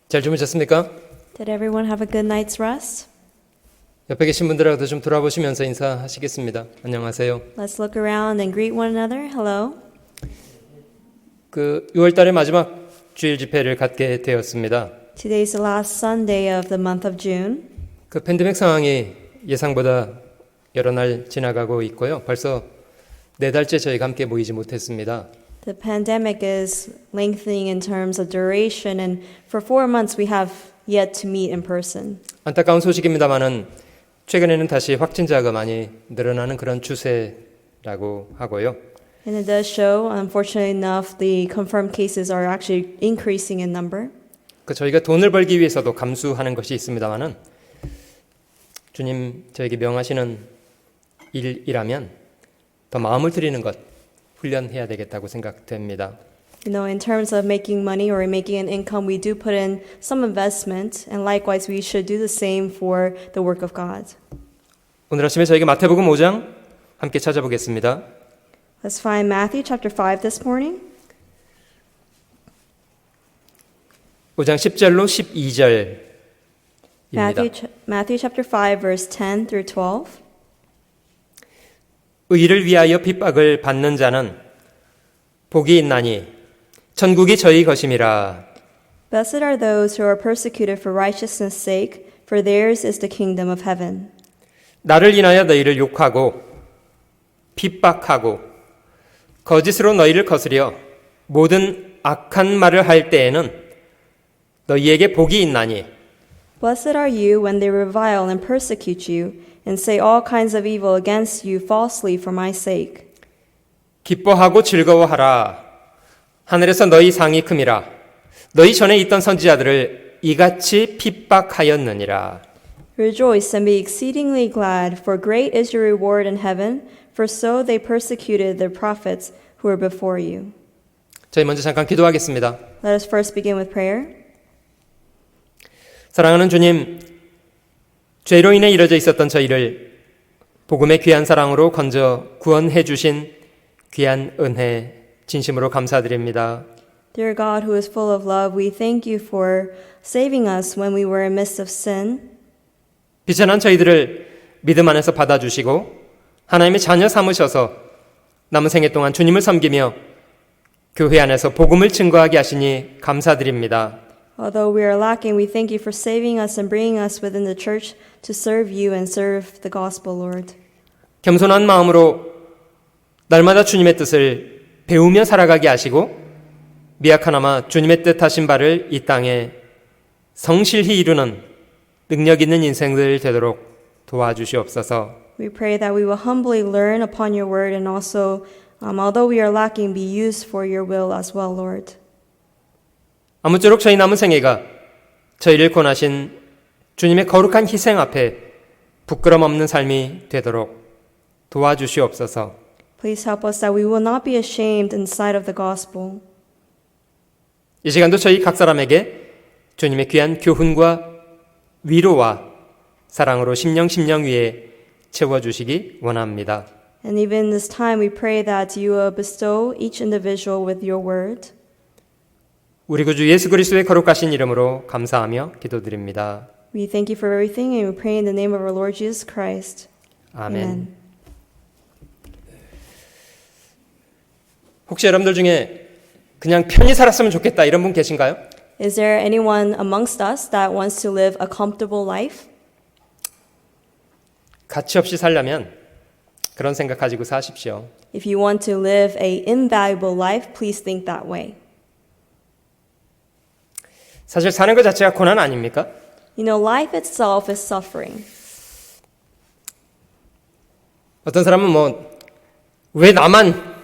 잘 주무셨습니까? Did everyone have a good night's rest? 옆에 계신 분들하고도 좀 돌아보시면서 인사하시겠습니다. 안녕하세요. Let's look around and greet one another. Hello. 6월 달의 마지막 주일 집회를 갖게 되었습니다. Today's the last Sunday of the month of June. 팬데믹 상황이 예상보다 여러 날 지나가고 있고요. 벌써 4달째 저희가 함께 모이지 못했습니다. The pandemic is lengthening in terms of duration, and for 4 months we have yet to meet in person. 안타까운 소식입니다만은 최근에는 다시 확진자가 많이 늘어나는 그런 추세라고 하고요. And it does show, unfortunately enough, the confirmed cases are actually increasing in number. 저희가 돈을 벌기 위해서도 감수하는 것이 있습니다만은 주님 저에게 명하시는 일이라면 더 마음을 드리는 것 훈련해야 되겠다고 생각됩니다. You know, in terms of making money or making an income, we do put in some investment, and likewise we should do the same for the work of God. 오늘 아침에 저희가 마태복음 5장 함께 찾아보겠습니다. Let's find Matthew chapter 5 this morning. 5장 10절로 12절입니다. Matthew chapter 5 verse 10 through 12. 의를 위하여 핍박을 받는 자는 복이 있나니 천국이 저희 것임이라. Blessed are those who are persecuted for righteousness' sake, for theirs is the kingdom of heaven. 나를 인하여 너희를 욕하고 핍박하고 거짓으로 너희를 거스려 모든 악한 말을 할 때에는 너희에게 복이 있나니. Blessed are you when they revile and persecute you, and say all kinds of evil against you falsely for my sake. 기뻐하고 즐거워하라. 하늘에서 너희 상이 큼이라. 너희 전에 있던 선지자들을 이같이 핍박하였느니라. Rejoice and be exceedingly glad, for great is your reward in heaven, for so they persecuted the prophets who were before you. 저희 먼저 잠깐 기도하겠습니다. Let us first begin with prayer. 사랑하는 주님, 죄로 인해 이뤄져 있었던 저희를 복음의 귀한 사랑으로 건져 구원해 주신 귀한 은혜 진심으로 감사드립니다. Dear God, who is full of love, we thank you for saving us when we were in midst of sin. 비천한 저희들을 믿음 안에서 받아주시고 하나님의 자녀 삼으셔서 남은 생애 동안 주님을 섬기며 교회 안에서 복음을 증거하게 하시니 감사드립니다. Although we are lacking, we thank you for saving us and bringing us within the church to serve you and serve the gospel, Lord. 겸손한 마음으로 날마다 주님의 뜻을 배우며 살아가게 하시고 미약하나마 주님의 뜻하신 바를 이 땅에 성실히 이루는 능력 있는 인생들 되도록 도와주시옵소서. We pray that we will humbly learn upon your word and also, although we are lacking, be used for your will as well, Lord. 아무쪼록 저희 남은 생애가 저희를 권하신 주님의 거룩한 희생 앞에 부끄럼 없는 삶이 되도록 도와주시옵소서. Please help us that we will not be ashamed in sight of the gospel. 이 시간도 저희 각 사람에게 주님의 귀한 교훈과 위로와 사랑으로 심령 위에 채워주시기 원합니다. And even in this time, we pray that you will bestow each individual with your word. 우리 구주 예수 그리스도의 거룩하신 이름으로 감사하며 기도드립니다. We thank you for everything, and we pray in the name of our Lord Jesus Christ. 아멘. 혹시 여러분들 중에 그냥 편히 살았으면 좋겠다 이런 분 계신가요? Is there anyone amongst us that wants to live a comfortable life? 가치 없이 살려면 그런 생각 가지고 사십시오. If you want to live a invaluable life, please think that way. 사실 사는 것 자체가 고난 아닙니까? You know, life itself is suffering. 어떤 사람은 왜 나만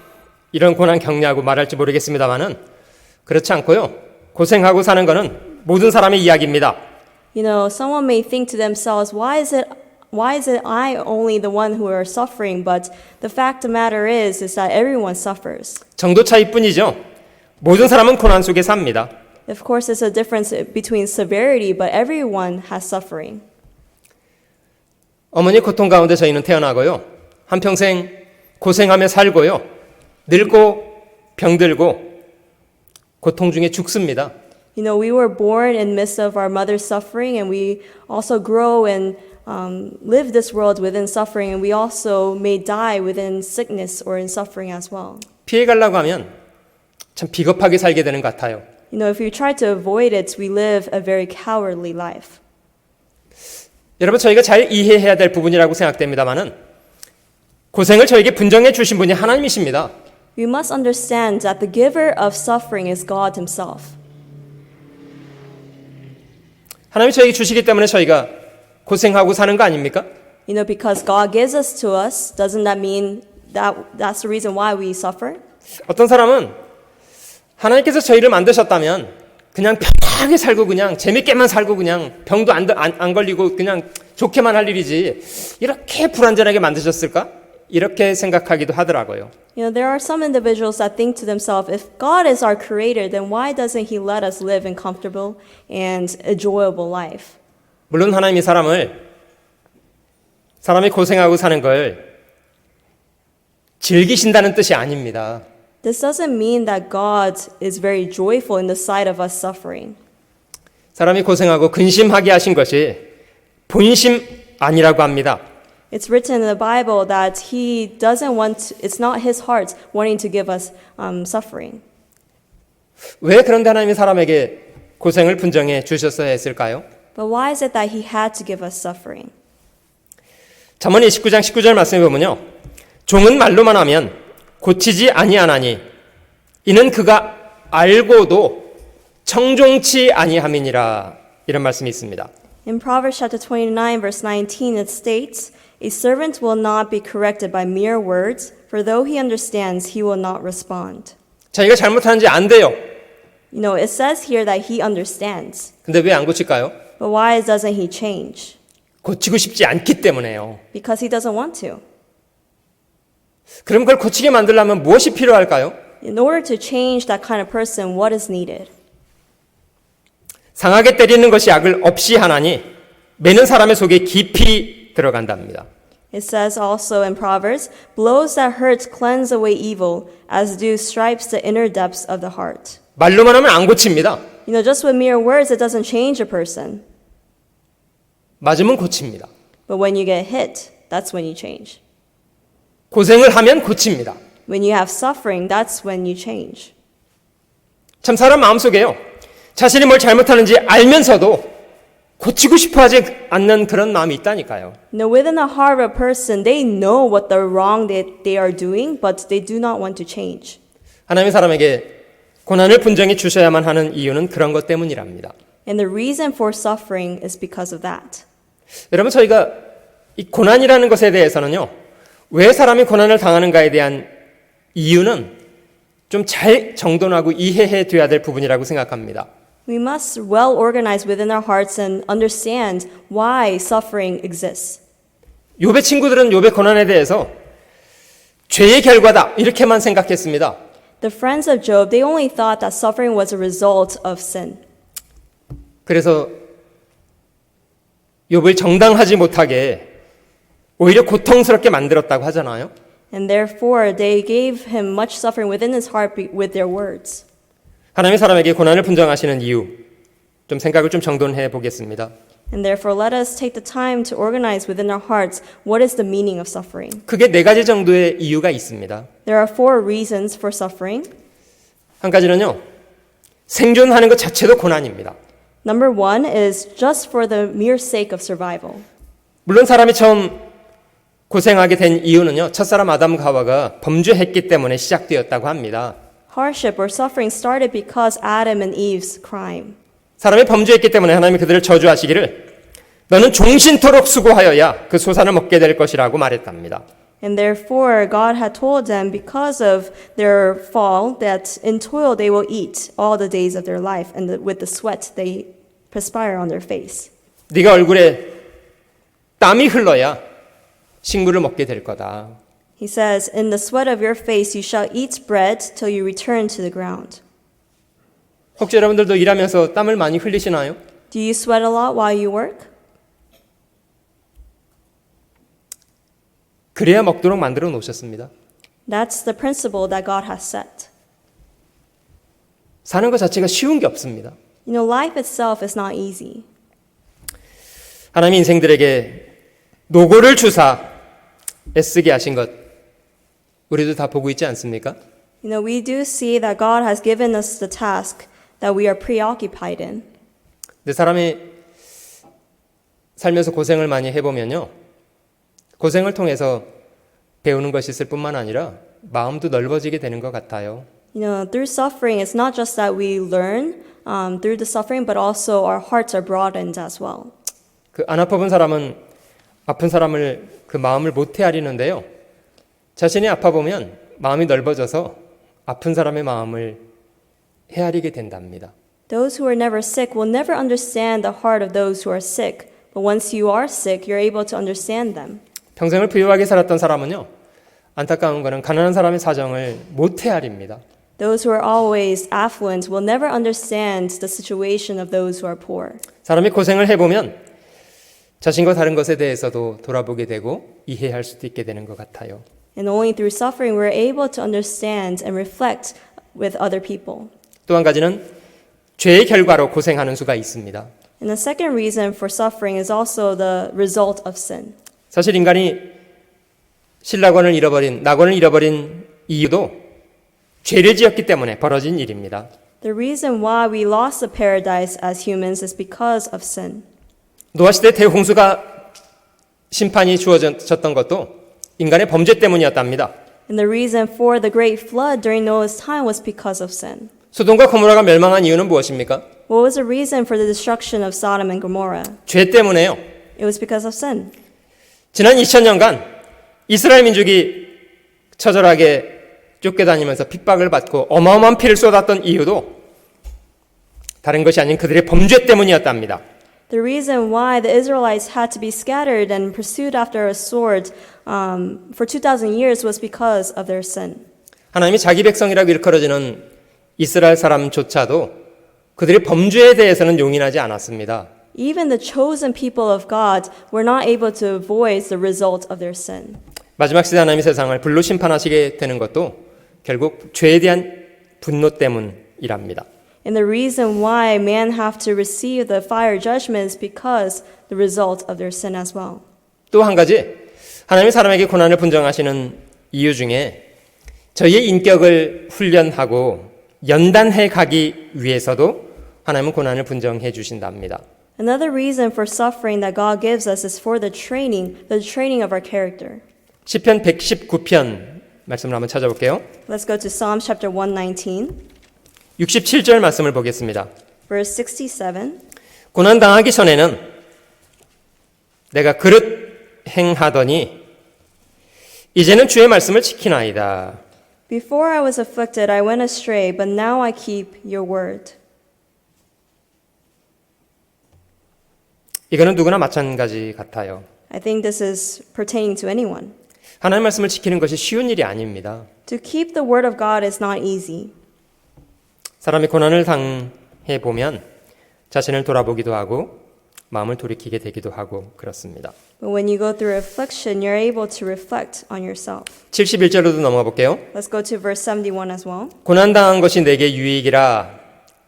이런 고난 겪냐고 말할지 모르겠습니다만은 그렇지 않고요. 고생하고 사는 것은 모든 사람의 이야기입니다. You know, someone may think to themselves, why is it I only the one who are suffering? But the fact of the matter is that everyone suffers. 정도 차이뿐이죠. 모든 사람은 고난 속에 삽니다. Of course, there's a difference between severity, but everyone has suffering. 어머니 고통 가운데 저희는 태어나고요. 한평생 고생하며 살고요. 늙고 병들고 고통 중에 죽습니다. You know, we were born in midst of our mother's suffering, and we also grow and live this world within suffering, and we also may die within sickness or in suffering as well. 피해가려고 하면 참 비겁하게 살게 되는 것 같아요. You know, if we try to avoid it, we live a very cowardly life. 여러분, 저희가 잘 이해해야 될 부분이라고 생각됩니다만은 고생을 저에게 분정해 주신 분이 하나님이십니다. We must understand that the giver of suffering is God Himself. 하나님이 저에게 주시기 때문에 저희가 고생하고 사는 거 아닙니까? You know, because God gives us to us, doesn't that mean that that's the reason why we suffer? 어떤 사람은 하나님께서 저희를 만드셨다면 그냥 편하게 살고 그냥 재밌게만 살고 그냥 병도 안 걸리고 그냥 좋게만 할 일이지 이렇게 불완전하게 만드셨을까? 이렇게 생각하기도 하더라고요. You know, there are some individuals that think to themselves, if God is our creator, then why doesn't He let us live in comfortable and enjoyable life? 물론 하나님이 사람이 고생하고 사는 걸 즐기신다는 뜻이 아닙니다. This doesn't mean that God is very joyful in the sight of us suffering. 사람이 고생하고 근심하게 하신 것이 본심 아니라고 합니다. It's written in the Bible that He doesn't want to, it's not His heart wanting to give us suffering. 왜 그런데 하나님이 사람에게 고생을 분정해 주셨어야 했을까요? But why is it that He had to give us suffering? 잠언 29장 19절 말씀에 보면요. 종은 말로만 하면 고치지 아니하나니 이는 그가 알고도 청종치 아니함이니라. 이런 말씀이 있습니다. In Proverbs chapter 29 verse 19 it states, A servant will not be corrected by mere words, for though he understands, he will not respond. 자기가 잘못하는지 안 돼요. You know, it says here that he understands. 근데 왜 안 고칠까요? But why doesn't he change? 고치고 싶지 않기 때문에요. Because he doesn't want to. 그럼 그걸 고치게 만들려면 무엇이 필요할까요? In order to change that kind of person, what is needed? 상하게 때리는 것이 악을 없이 하나니 매는 사람의 속에 깊이 들어간답니다. It says also in Proverbs, blows that hurt cleanse away evil, as do stripes the inner depths of the heart. 말로만 하면 안 고칩니다. You know, just with mere words, it doesn't change a person. 맞으면 고칩니다. But when you get hit, that's when you change. 고생을 하면 고칩니다. When you have suffering, that's when you change. 참 사람 마음속에요. 자신이 뭘 잘못하는지 알면서도 고치고 싶어 하지 않는 그런 마음이 있다니까요. Now, within the heart of a person, they know what the wrong that they are doing, but they do not want to change. 하나님이 사람에게 고난을 분정해 주셔야만 하는 이유는 그런 것 때문이랍니다. And the reason for suffering is because of that. 여러분, 저희가 이 고난이라는 것에 대해서는요, 왜 사람이 고난을 당하는가에 대한 이유는 좀 잘 정돈하고 이해해 둬야 될 부분이라고 생각합니다. We must well organize within our hearts and understand why suffering exists. 욥의 친구들은 욥의 고난에 대해서 죄의 결과다 이렇게만 생각했습니다. The friends of Job, they only thought that suffering was a result of sin. 그래서 욥을 정당하지 못하게 오히려 고통스럽게 만들었다고 하잖아요. And therefore, they gave him much suffering within his heart with their words. 하나님이 사람에게 고난을 분정하시는 이유, 좀 생각을 좀 정돈해 보겠습니다. And therefore, let us take the time to organize within our hearts what is the meaning of suffering. 크게 네 가지 정도의 이유가 있습니다. There are 4 reasons for suffering. 한 가지는요, 생존하는 것 자체도 고난입니다. Number 1 is just for the mere sake of survival. 물론 사람이 처음 고생하게 된 이유는요, 첫사람 아담과 하와가 범죄했기 때문에 시작되었다고 합니다. Hardship or suffering started because Adam and Eve's crime. 사람이 범죄했기 때문에 하나님이 그들을 저주하시기를 너는 종신토록 수고하여야 그 소산을 먹게 될 것이라고 말했답니다. And therefore, God had told them because of their fall that in toil they will eat all the days of their life, and with the sweat they perspire on their face. 네가 얼굴에 땀이 흘러야 식물을 먹게 될 거다. He says, in the sweat of your face you shall eat bread till you return to the ground. 혹시 여러분들도 일하면서 땀을 많이 흘리시나요? Do you sweat a lot while you work? 그래야 먹도록 만들어 놓으셨습니다. That's the principle that God has set. 사는 것 자체가 쉬운 게 없습니다. You know, life itself is not easy. 하나님이 인생들에게 노고를 주사 애쓰게 하신 것 우리도 다 보고 있지 않습니까? You know, we do see that God has given us the task that we are preoccupied in. 근데 사람이 살면서 고생을 많이 해보면요. 고생을 통해서 배우는 것이 있을 뿐만 아니라 마음도 넓어지게 되는 것 같아요. You know, through suffering, it's not just that we learn through the suffering, but also our hearts are broadened as well. 그 안 아파본 사람은 아픈 사람을 그 마음을 못 헤아리는데요. 자신이 아파보면 마음이 넓어져서 아픈 사람의 마음을 헤아리게 된답니다. Those who are never sick will never understand the heart of those who are sick. But once you are sick, you're able to understand them. 평생을 부유하게 살았던 사람은요. 안타까운 것은 가난한 사람의 사정을 못 헤아립니다. Those who are always affluent will never understand the situation of those who are poor. 사람이 고생을 해보면 자신과 다른 것에 대해서도 돌아보게 되고 이해할 수도 있게 되는 것 같아요. And only through suffering we're able to understand and reflect with other people. 또 한 가지는 죄의 결과로 고생하는 수가 있습니다. And the second reason for suffering is also the result of sin. 사실 인간이 신라권을 잃어버린, 낙원을 잃어버린 이유도 죄를 지었기 때문에 벌어진 일입니다. The reason why we lost the paradise as humans is because of sin. 노아 시대 대홍수가 심판이 주어졌던 것도 인간의 범죄 때문이었답니다. And the reason for the great flood during Noah's time was because of sin. 소돔과 고모라가 멸망한 이유는 무엇입니까? What was the reason for the destruction of Sodom and Gomorrah? 죄 때문에요. It was because of sin. 지난 2000년간 이스라엘 민족이 처절하게 쫓겨다니면서 핍박을 받고 어마어마한 피를 쏟았던 이유도 다른 것이 아닌 그들의 범죄 때문이었답니다. The reason why the Israelites had to be scattered and pursued after a sword for 2,000 years was because of their sin. 하나님이 자기 백성이라고 일컬어지는 이스라엘 사람조차도 그들의 범죄에 대해서는 용인하지 않았습니다. Even the chosen people of God were not able to avoid the result of their sin. 마지막 시대 하나님이 세상을 불로 심판하시게 되는 것도 결국 죄에 대한 분노 때문이랍니다. And the reason why man have to receive the fire judgment is because the result of their sin as well. 또 한 가지 하나님이 사람에게 고난을 분정하시는 이유 중에 저희의 인격을 훈련하고 연단해 가기 위해서도 하나님은 고난을 분정해 주신답니다. Another reason for suffering that God gives us is for the training of our character. 시편 119편 말씀을 한번 찾아볼게요. Let's go to Psalm chapter 119, 67절 말씀을 보겠습니다. verse 67. 고난 당하기 전에는 내가 그릇 행하더니 이제는 주의 말씀을 지키나이다. Before I was afflicted, I went astray, but now I keep your word. 이거는 누구나 마찬가지 같아요. I think this is pertaining to anyone. 하나님의 말씀을 지키는 것이 쉬운 일이 아닙니다. To keep the word of God is not easy. 사람이 고난을 당해 보면 자신을 돌아보기도 하고 마음을 돌이키게 되기도 하고 그렇습니다. But when you go through affliction, you're able to reflect on yourself. 71절로도 넘어가 볼게요. Let's go to verse 71 as well. 고난 당한 것이 내게 유익이라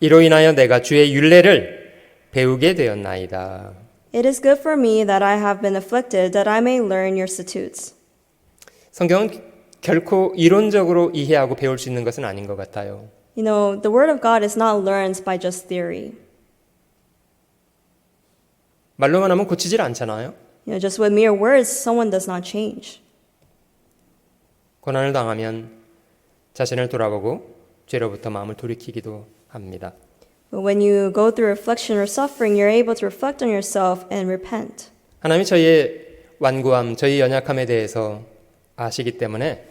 이로 인하여 내가 주의 율례를 배우게 되었나이다. It is good for me that I have been afflicted, that I may learn your statutes. 성경은 결코 이론적으로 이해하고 배울 수 있는 것은 아닌 것 같아요. You know, the word of God is not learned by just theory. 말로만 하면 고치질 않잖아요. You know, just with mere words, someone does not change. 고난을 당하면 자신을 돌아보고 죄로부터 마음을 돌이키기도 합니다. But when you go through affliction or suffering, you're able to reflect on yourself and repent. 하나님이 저희의 완고함, 저희 연약함에 대해서 아시기 때문에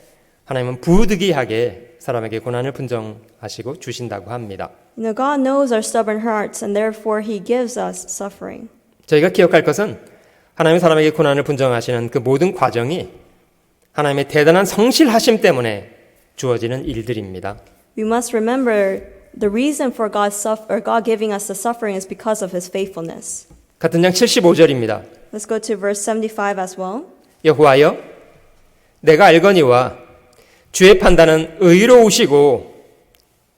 하나님은 부득이하게 사람에게 고난을 분정하시고 주신다고 합니다. You know, God knows our stubborn hearts, and therefore He gives us suffering. 저희가 기억할 것은 하나님이 사람에게 고난을 분정하시는 그 모든 과정이 하나님의 대단한 성실하심 때문에 주어지는 일들입니다. We must remember the reason for God giving us the suffering is because of His faithfulness. 같은 장 75절입니다. Let's go to verse 75 as well. 여호와여 내가 알거니와 주의 판단은 의로우시고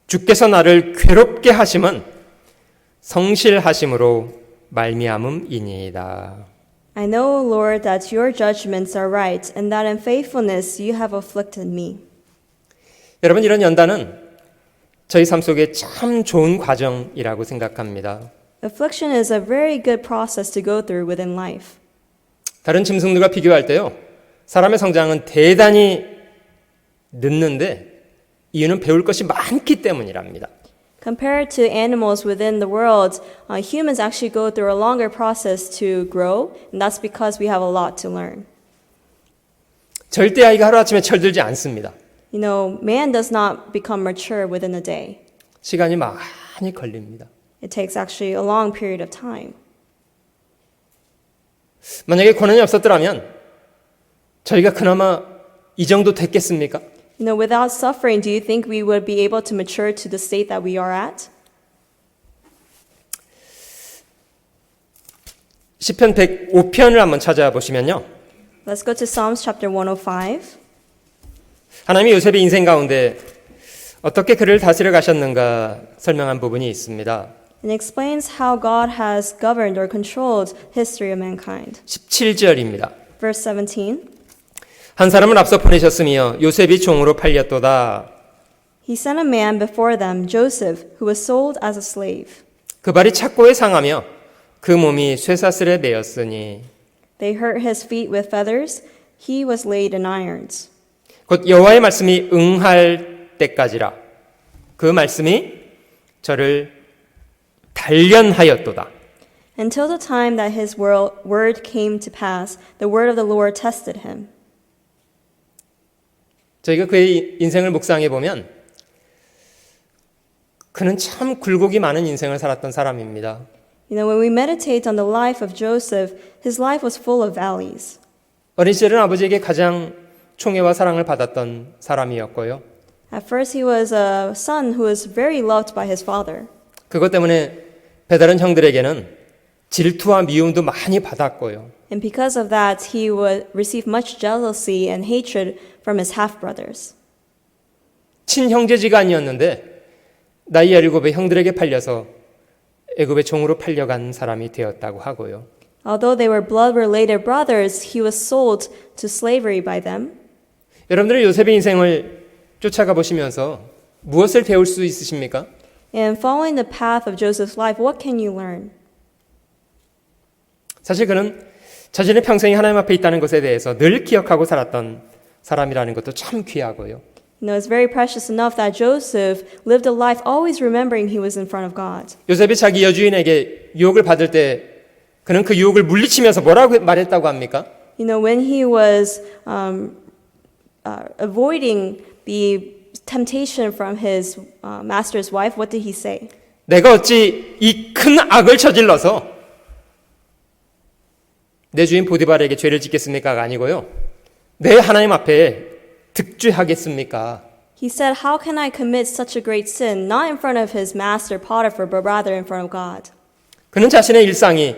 주께서 나를 괴롭게 하심은 성실하심으로 말미암음이니이다. I know, Lord, that your judgments are right, and that in faithfulness you have afflicted me. 여러분, 이런 연단은 저희 삶 속에 참 좋은 과정이라고 생각합니다. Affliction is a very good process to go through within life. 다른 짐승들과 비교할 때요, 사람의 성장은 대단히 늦는데 이유는 배울 것이 많기 때문이랍니다. Compared to animals within the world, humans actually go through a longer process to grow, and that's because we have a lot to learn. 절대 아이가 하루아침에 철들지 않습니다. You know, man does not become mature within a day. 시간이 많이 걸립니다. It takes actually a long period of time. 만약에 고난이 없었더라면 저희가 그나마 이 정도 됐겠습니까? You know, without suffering, do you think we would be able to mature to the state that we are at? 시편 105편을 한번 찾아보시면요, Let's go to Psalms chapter 105. 하나님이 요셉의 인생 가운데 어떻게 그를 다스려 가셨는가 설명한 부분이 있습니다. And explains how God has governed or controlled history of mankind. 17절입니다. Verse 17. 한 사람을 앞서 보내셨으며 요셉이 종으로 팔렸도다. He sent a man before them, Joseph, who was sold as a slave. 그 발이 착고에 상하며 그 몸이 쇠사슬에 매였으니 They hurt his feet with feathers. He was laid in irons. 곧 여호와의 말씀이 응할 때까지라. 그 말씀이 저를 단련하였도다. Until the time that his word came to pass, the word of the Lord tested him. 저희가 그의 인생을 묵상해 보면 그는 참 굴곡이 많은 인생을 살았던 사람입니다. You know, when we meditate on the life of Joseph, his life was full of valleys. 어린 시절은 아버지에게 가장 총애와 사랑을 받았던 사람이었고요. At first, he was a son who was very loved by his father. 그것 때문에 배다른 형들에게는 질투와 미움도 많이 받았고요. And because of that, he would receive much jealousy and hatred from his half-brothers. 친형제지간이었는데 나이 17에 형들에게 팔려서 애굽의 종으로 팔려간 사람이 되었다고 하고요. Although they were blood-related brothers, he was sold to slavery by them. 여러분들은 요셉의 인생을 쫓아가 보시면서 무엇을 배울 수 있으십니까? And following the path of Joseph's life, what can you learn? 사실 그는 자신의 평생이 하나님 앞에 있다는 것에 대해서 늘 기억하고 살았던 사람이라는 것도 참 귀하고요. You know, it's very precious enough that Joseph lived a life always remembering he was in front of God. 요셉이 자기 여주인에게 유혹을 받을 때 그는 그 유혹을 물리치면서 뭐라고 말했다고 합니까? You know, when he was avoiding the temptation from his master's wife, what did he say? 내가 어찌 이 큰 악을 저질러서 내 주인 보디발에게 죄를 짓겠습니까가 아니고요. 내 하나님 앞에 득죄하겠습니까? He said, how can I commit such a great sin, not in front of his master Potiphar, but rather in front of God? 그는 자신의 일상이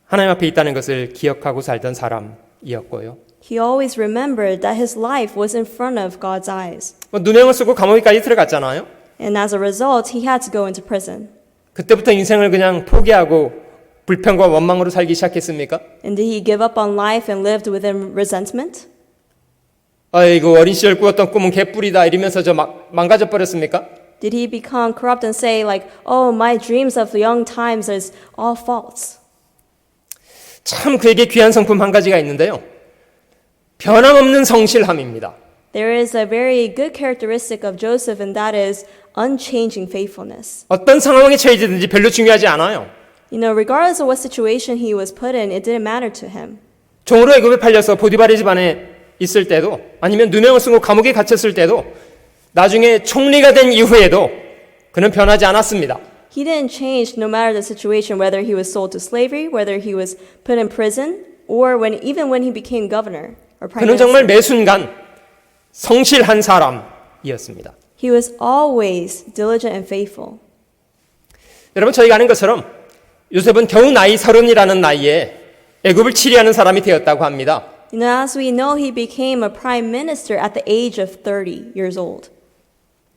하나님 앞에 있다는 것을 기억하고 살던 사람이었고요. He always remembered that his life was in front of God's eyes. 누명을 쓰고 감옥에까지 들어갔잖아요. And as a result, he had to go into prison. 그때부터 인생을 그냥 포기하고 불평과 원망으로 살기 시작했습니까? And did he give up on life and lived within resentment? 아이고 어린 시절 꾸었던 꿈은 개뿔이다 이러면서 망가져 버렸습니까? Did he become corrupt and say like, oh, my dreams of young times is all false? 참 그에게 귀한 성품 한 가지가 있는데요. 변함없는 성실함입니다. There is a very good characteristic of Joseph, and that is unchanging faithfulness. 어떤 상황에 처해지든지 별로 중요하지 않아요. You know, regardless of what situation he was put in, it didn't matter to him. 종으로 애굽에 팔려서 보디발의 집안에 있을 때도 아니면 누명을 쓰고 감옥에 갇혔을 때도 나중에 총리가 된 이후에도 그는 변하지 않았습니다. He didn't change no matter the situation, whether he was sold to slavery, whether he was put in prison, or even when he became governor or prime 그는 정말 minister. 매 순간 성실한 사람이었습니다. He was always diligent and faithful. 여러분 저희가 아는 것처럼 요셉은 겨우 나이 30이라는 나이에 애굽을 치리하는 사람이 되었다고 합니다. You know, as we know, he became a prime minister at the age of 30 years old.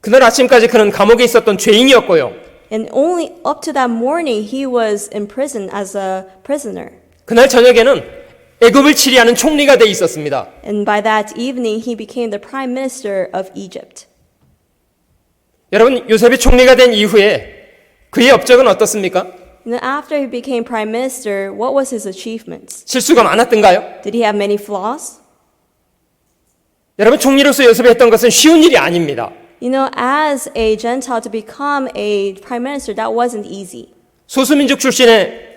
그날 아침까지 그는 감옥에 있었던 죄인이었고요. And only up to that morning, he was in prison as a prisoner. 그날 저녁에는 애굽을 치리하는 총리가 돼 있었습니다. And by that evening, he became the prime minister of Egypt. 여러분, 요셉이 총리가 된 이후에 그의 업적은 어떻습니까? And then after he became prime minister, what was his achievements? 실수가 많았던가요? Did he have many flaws? 여러분, 총리로서 요셉이 했던 것은 쉬운 일이 아닙니다. You know, as a Gentile to become a prime minister, that wasn't easy. 소수민족 출신의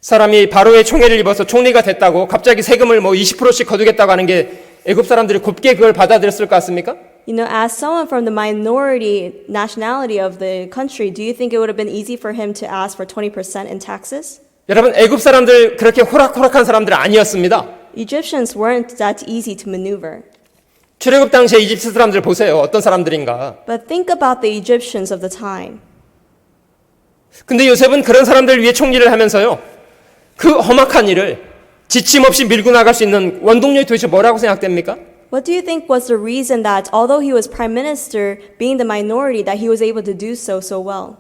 사람이 바로의 총애를 입어서 총리가 됐다고 갑자기 세금을 20%씩 거두겠다고 하는 게 애굽 사람들이 곱게 그걸 받아들였을 것 같습니까? You know, as someone from the minority nationality of the country, do you think it would have been easy for him to ask for 20% in taxes? 여러분, 애굽 사람들 그렇게 호락호락한 사람들 아니었습니다. Egyptians weren't that easy to maneuver. 출애굽 당시에 이집트 사람들 보세요. 어떤 사람들인가. But think about the Egyptians of the time. 근데 요셉은 그런 사람들 위해 총리를 하면서요. 그 험악한 일을 지침 없이 밀고 나갈 수 있는 원동력이 도대체 뭐라고 생각됩니까? What do you think was the reason that, although he was prime minister, being the minority, that he was able to do so well?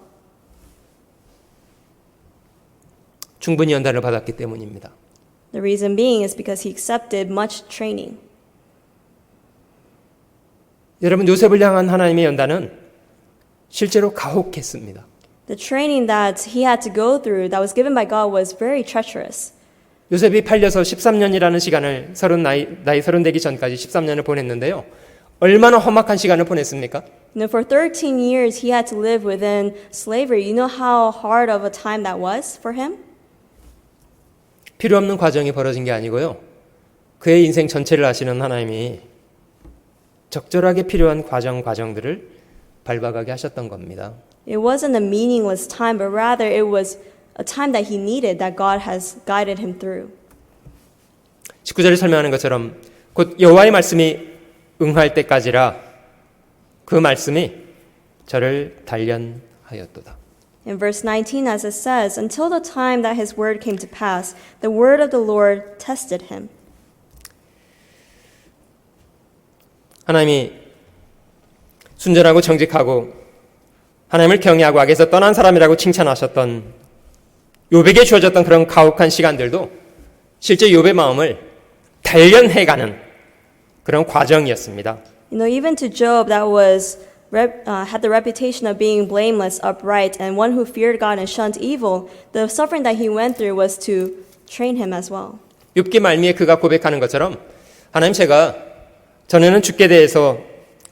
충분히 연단을 받았기 때문입니다. The reason being is because he accepted much training. 여러분, 요셉을 향한 하나님의 연단은 실제로 가혹했습니다. The training that he had to go through that was given by God was very treacherous. 요셉이 팔려서 13년이라는 시간을 나이 30 되기 전까지 13년을 보냈는데요. 얼마나 험악한 시간을 보냈습니까? You know, for 13 years he had to live within slavery. You know how hard of a time that was for him? 필요 없는 과정이 벌어진 게 아니고요. 그의 인생 전체를 아시는 하나님이 적절하게 필요한 과정들을 밟아가게 하셨던 겁니다. It wasn't a meaningless time, but rather it was a time that he needed that God has guided him through. 19절에 설명하는 것처럼 곧 여호와의 말씀이 응할 때까지라 그 말씀이 저를 단련하였도다. In verse 19, as it says, until the time that his word came to pass, the word of the Lord tested him. 하나님이 순전하고 정직하고 하나님을 경외하고 악에서 떠난 사람이라고 칭찬하셨던 욥에게 주어졌던 그런 가혹한 시간들도 실제 욥의 마음을 단련해가는 그런 과정이었습니다. You know, even to Job, that was had the reputation of being blameless, upright, and one who feared God and shunned evil. The suffering that he went through was to train him as well. 욥기 말미에 그가 고백하는 것처럼 하나님, 제가 전에는 주께 대해서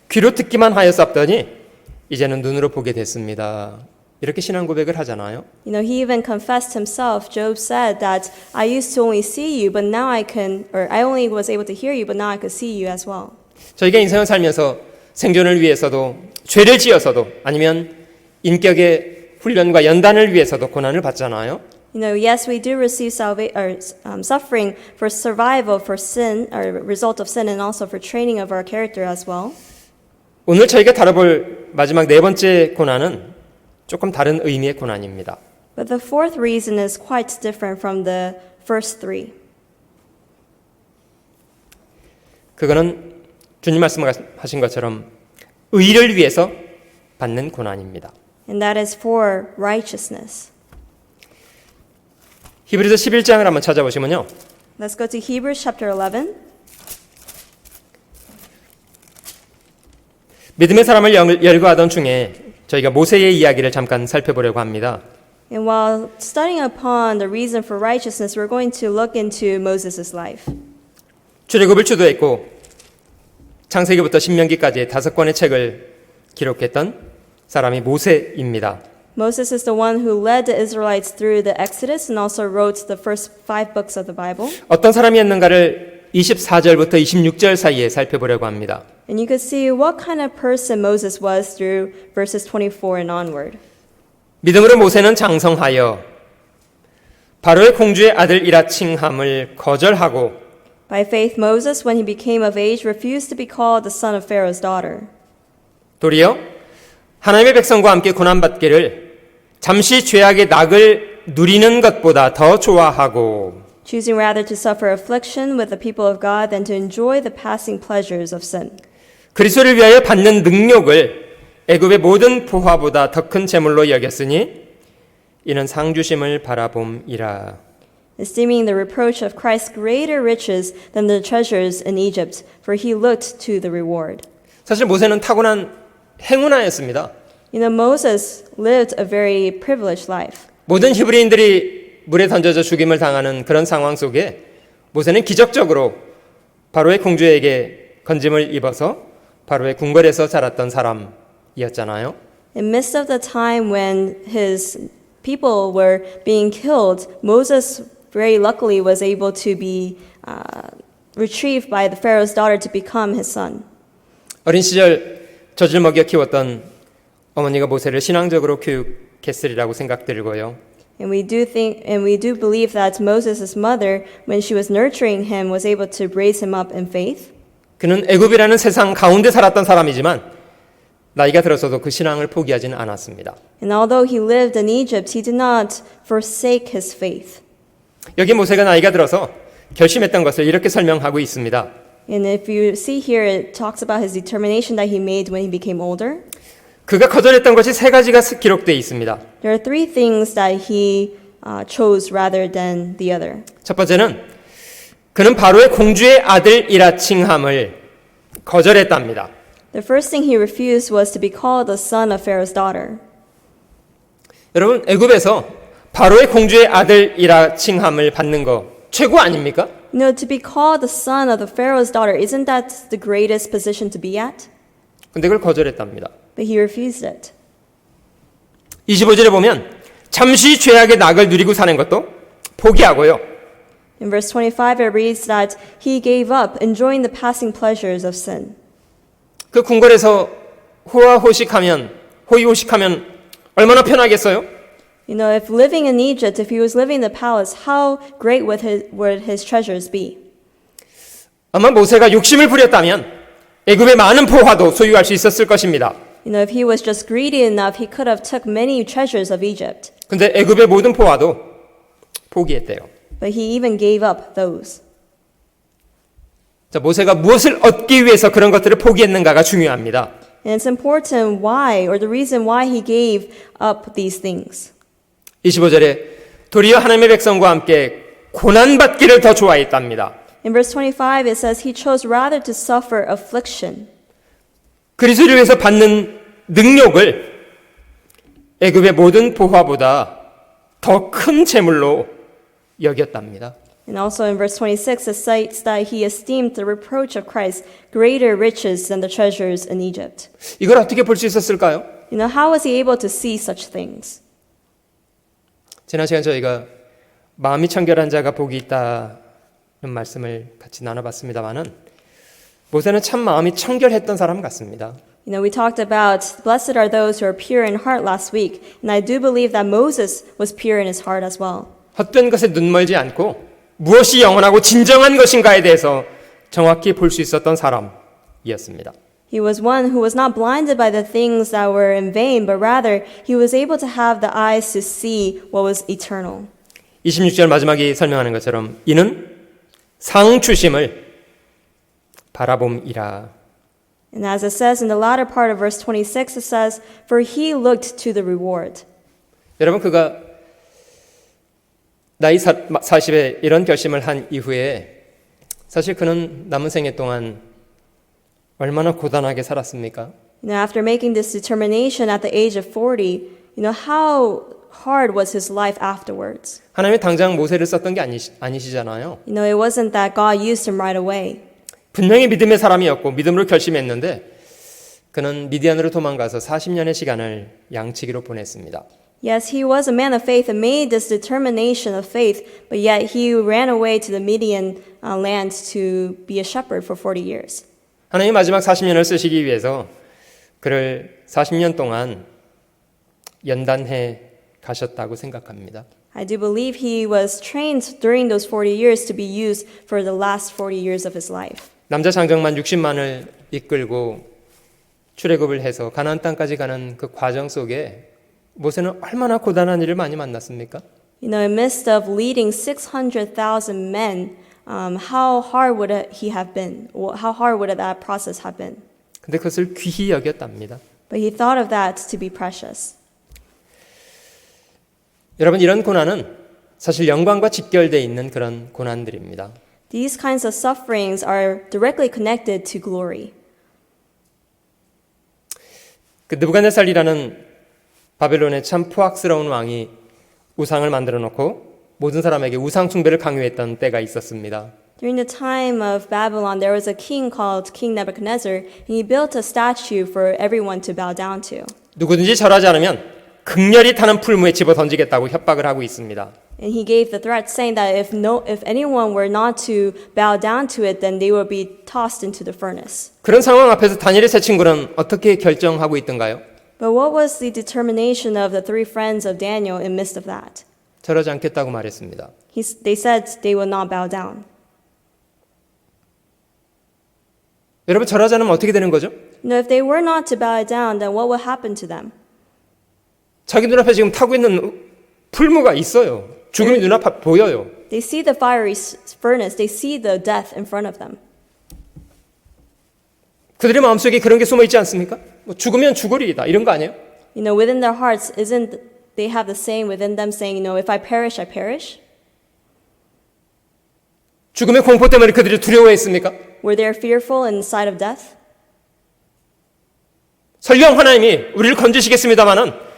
귀로 듣기만 하였었더니 이제는 눈으로 보게 됐습니다. 이렇게 신앙 고백을 하잖아요. You know, he even confessed himself. Job said that I used to only see you, but now I only was able to hear you, but now I could see you as well. 저희가 인생을 살면서 생존을 위해서도 죄를 지어서도 아니면 인격의 훈련과 연단을 위해서도 고난을 받잖아요. You know, yes, we do receive suffering for survival, for sin, or result of sin, and also for training of our character as well. 오늘 저희가 다뤄볼 마지막 네 번째 고난은 조금 다른 의미의 고난입니다. But the fourth reason is quite different from the first three. 그거는 주님 말씀하신 것처럼 의를 위해서 받는 고난입니다. And that is for righteousness. 히브리서 11장을 한번 찾아보시면요. Let's go to Hebrews chapter 11. 믿음의 사람을 열거하던 중에 저희가 모세의 이야기를 잠깐 살펴보려고 합니다. And while studying upon the reason for righteousness, we're going to look into Moses' life. 출애굽을 주도했고 창세기부터 신명기까지 5권의 책을 기록했던 사람이 모세입니다. Moses is the one who led the Israelites through the Exodus and also wrote the first 5 books of the Bible. 어떤 사람이었는가를 24절부터 26절 사이에 살펴보려고 합니다. And you could see what kind of person Moses was through verses 24 and onward. 믿음으로 모세는 장성하여 바로의 공주의 아들이라 칭함을 거절하고 By faith, Moses, when he became of age, refused to be called the son of Pharaoh's daughter. 도리어 하나님의 백성과 함께 고난받기를 잠시 죄악의 낙을 누리는 것보다 더 좋아하고 choosing rather to suffer affliction with the people of God than to enjoy the passing pleasures of sin. 그리스도를 위하여 받는 능력을 애굽의 모든 부화보다 더 큰 재물로 여겼으니 이는 상 주심을 바라봄이라. esteeming the reproach of Christ greater riches than the treasures in Egypt, for he looked to the reward. 사실 모세는 타고난 행운아였습니다. You know, Moses lived a very privileged life. 모든 히브리인들이 물에 던져져 죽임을 당하는 그런 상황 속에 모세는 기적적으로 바로의 공주에게 건짐을 입어서 바로의 궁궐에서 자랐던 사람이었잖아요. In the midst of the time when his people were being killed, Moses very luckily was able to be retrieved by the Pharaoh's daughter to become his son. 어린 시절 젖을 먹여 키웠던 어머니가 모세를 신앙적으로 교육했으리라고 생각들고요. And we do believe that Moses' mother, when she was nurturing him, was able to raise him up in faith. 그는 애굽이라는 세상 가운데 살았던 사람이지만 나이가 들어서도 그 신앙을 포기하지는 않았습니다. And although he lived in Egypt, he did not forsake his faith. 여기 모세가 나이가 들어서 결심했던 것을 이렇게 설명하고 있습니다. And if you see here, it talks about his determination that he made when he became older. 그가 거절했던 것이 세 가지가 기록되어 있습니다. There are three things that he chose rather than the other. 첫 번째는 그는 바로의 공주의 아들이라 칭함을 거절했답니다. The first thing he refused was to be called the son of Pharaoh's daughter. 여러분, 애굽에서 바로의 공주의 아들이라 칭함을 받는 거 최고 아닙니까? You know, to be called the son of the Pharaoh's daughter, isn't that the greatest position to be at? 근데 그걸 거절했답니다. But he refused it. 25절에 보면 잠시 죄악의 낙을 누리고 사는 것도 포기하고요. In verse 25, it reads that he gave up enjoying the passing pleasures of sin. 그 궁궐에서 호의호식하면 얼마나 편하겠어요? You know, if living in Egypt, if he was living in the palace, how great would his treasures be? 아마 모세가 욕심을 부렸다면 애굽의 많은 포화도 소유할 수 있었을 것입니다. You know, if he was just greedy enough, he could have took many treasures of Egypt. 근데 애굽의 모든 포화도 포기했대요. But he even gave up those. 자, 모세가 무엇을 얻기 위해서 그런 것들을 포기했는가가 중요합니다. And it's important why, or the reason why he gave up these things. 25절에 도리어 하나님의 백성과 함께 고난받기를 더 좋아했답니다. In verse 25, it says he chose rather to suffer affliction. 그리스도를 위해서 받는 능력을 애굽의 모든 보화보다 더 큰 재물로 여겼답니다. And also in verse 26, it cites that he esteemed the reproach of Christ greater riches than the treasures in Egypt. 이걸 어떻게 볼 수 있었을까요? You know, how was he able to see such things? 지난 시간 저희가 마음이 청결한 자가 복이 있다는 말씀을 같이 나눠봤습니다만은 모세는 참 마음이 청결했던 사람 같습니다. You know, we talked about blessed are those who are pure in heart last week, and I do believe that Moses was pure in his heart as well. 헛된 것에 눈멀지 않고 무엇이 영원하고 진정한 것인가에 대해서 정확히 볼 수 있었던 사람이었습니다. He was one who was not blinded by the things that were in vain, but rather he was able to have the eyes to see what was eternal. 26절 마지막이 설명하는 것처럼 이는 상 주심을 바라봄이라. And as it says in the latter part of verse 26, it says, "For he looked to the reward." 여러분 그가 나이 40에 이런 결심을 한 이후에 사실 그는 남은 생애 동안 얼마나 고단하게 살았습니까? You know, after making this determination at the age of 40, you know, how hard was his life afterwards? 하나님이 당장 모세를 썼던 게 아니시잖아요. You know, it wasn't that God used him right away. 분명히 믿음의 사람이었고 믿음으로 결심했는데 그는 미디안으로 도망가서 40년의 시간을 양치기로 보냈습니다. Yes, he was a man of faith and made this determination of faith, but yet he ran away to the Midian land to be a shepherd for 40 years. 하나님 마지막 40년을 쓰시기 위해서 그를 40년 동안 연단해 가셨다고 생각합니다. I do believe he was trained during those 40 years to be used for the last 40 years of his life. 남자 장정만 60만을 이끌고 출애굽을 해서 가나안 땅까지 가는 그 과정 속에 모세는 얼마나 고단한 일을 많이 만났습니까? You know, in the midst of leading 600,000 men, how hard would he have been? How hard would that process have been? 근데 그것을 귀히 여겼답니다. But he thought of that to be precious. 여러분, 이런 고난은 사실 영광과 직결되어 있는 그런 고난들입니다. These kinds of sufferings are directly connected to glory. 그 느부갓네살이라는 바벨론의 참 포악스러운 왕이 우상을 만들어 놓고 모든 사람에게 우상 숭배를 강요했던 때가 있었습니다. During the time of Babylon, there was a king called King Nebuchadnezzar, and he built a statue for everyone to bow down to. 누구든지 절하지 않으면 극렬히 타는 풀무에 집어 던지겠다고 협박을 하고 있습니다. And he gave the threat saying that if anyone were not to bow down to it, then they would be tossed into the furnace. 그런 상황 앞에서 다니엘의 세 친구는 어떻게 결정하고 있던가요? But what was the determination of the three friends of Daniel in midst of that? 절하지 않겠다고 말했습니다. They said they would not bow down. 여러분, 절하지 않으면 어떻게 되는 거죠? If they were not to bow down, then what would happen to them? 자기 눈앞에 지금 타고 있는 풀무가 있어요. 죽음이 눈앞에 보여요. They see the fiery furnace. They see the death in front of them. 그들의 마음속에 그런 게 숨어 있지 않습니까? 뭐 죽으면 죽으리이다 이런 거 아니에요? Within their hearts, isn't they have the saying within them saying, if I perish, I perish? 죽음의 공포 때문에 그들이 두려워했습니까? Were they fearful in the sight of death? 설령 하나님이 우리를 건지시겠습니다마는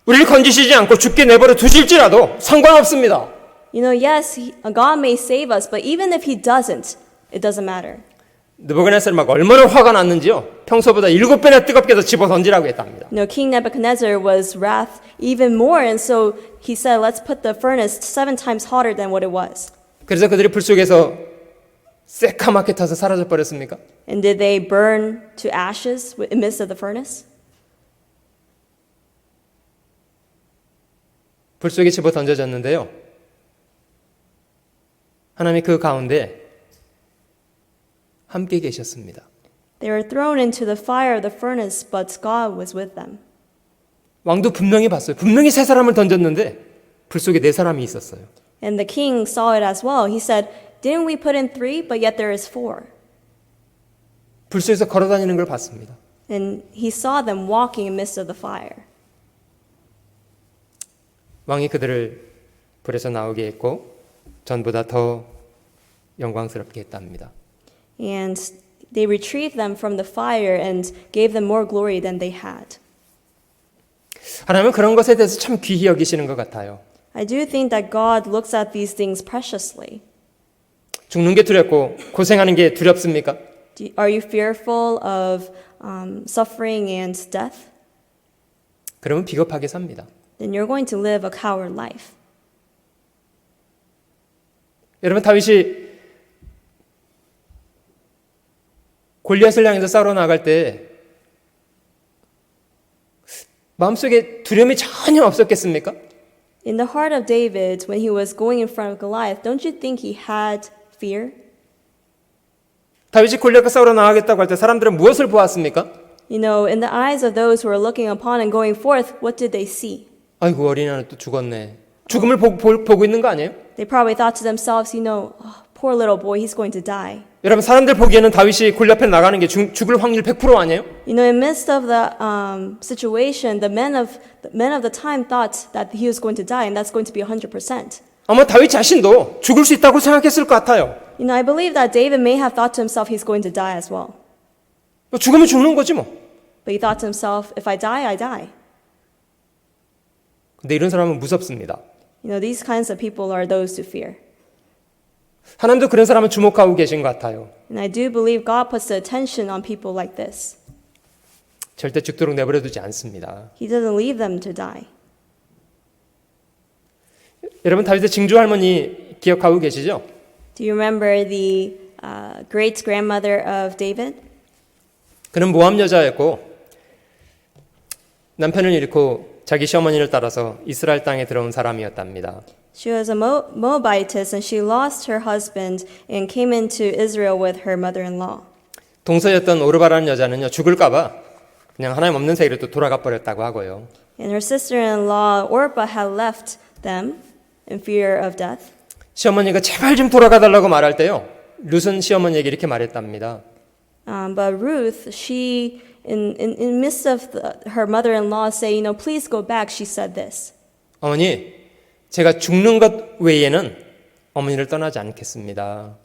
우리를 건지시지 않고 죽게 내버려 두실지라도 상관없습니다. Yes, God may save us, but even if He doesn't, it doesn't matter. 느부갓네살 막 얼마나 화가 났는지요. 평소보다 7배나 뜨겁게 해서 집어 던지라고 했답니다. King Nebuchadnezzar was wrath even more, and so he said, let's put the furnace 7 times hotter than what it was. 그래서 그들이 불 속에서 새카맣게 타서 사라져 버렸습니까? And did they burn to ashes in the midst of the furnace? 불 속에 집어 던져졌는데요. 하나님이 그 가운데 함께 계셨습니다. They were thrown into the fire of the furnace, but God was with them. 왕도 분명히 봤어요. 분명히 3사람을 던졌는데 불 속에 4사람이 있었어요. And the king saw it as well. He said, didn't we put in 3, but yet there is 4? 불 속에서 걸어다니는 걸 봤습니다. And he saw them walking in the midst of the fire. 왕이 그들을 불에서 나오게 했고 전보다 더 영광스럽게 했답니다. And they retrieved them from the fire and gave them more glory than they had. 하나님은 그런 것에 대해서 참 귀히 여기시는 것 같아요. I do think that God looks at these things preciously. 죽는 게 두렵고 고생하는 게 두렵습니까? Are you fearful of suffering and death? 그러면 비겁하게 삽니다. Then you're going to live a coward life. 여러분, 다윗이 골리앗을 향해서 싸우러 나갈 때 마음속에 두려움이 전혀 없었겠습니까? In the heart of David, when he was going in front of Goliath, don't you think he had fear? 다윗이 골리앗과 싸우러 나가겠다고 할 때 사람들은 무엇을 보았습니까? In the eyes of those who were looking upon and going forth, what did they see? 아이고, 어린아이는 또 죽었네. 죽음을 보고 있는 거 아니에요? They probably thought to themselves, poor little boy, he's going to die. 여러분, 사람들 보기에는 다윗이 골리앗 앞에 나가는 게 죽을 확률 100% 아니에요? In the midst of the situation, the men of the time thought that he was going to die, and that's going to be 100%. 아마 다윗 자신도 죽을 수 있다고 생각했을 것 같아요. I believe that David may have thought to himself he's going to die as well. 죽으면 죽는 거지 뭐. But he thought to himself, if I die, I die. 근데 이런 사람은 무섭습니다. These kinds of people are those to fear. 하나님도 그런 사람을 주목하고 계신 것 같아요. And I do believe God puts the attention on people like this. 절대 죽도록 내버려 두지 않습니다. He doesn't leave them to die. 여러분, 다윗의 증조 할머니 기억하고 계시죠? Do you remember the great grandmother of David? 그는 모함 여자였고 남편을 잃고 자기 시어머니를 따라서 이스라엘 땅에 들어온 사람이었답니다. She was a Moabitess, and she lost her husband and came into Israel with her mother-in-law. 동서였던 오르바라는 여자는요, 죽을까봐 그냥 하나님 없는 세계로 또 돌아가 버렸다고 하고요. And her sister-in-law Orpah had left them in fear of death. 시어머니가 제발 좀 돌아가 달라고 말할 때요, 룻은 시어머니에게 이렇게 말했답니다. But Ruth, she in midst of her mother-in-law say, please go back, she said this. 어머니, 제가 죽는 것 외에는 어머니를 떠나지 않겠습니다.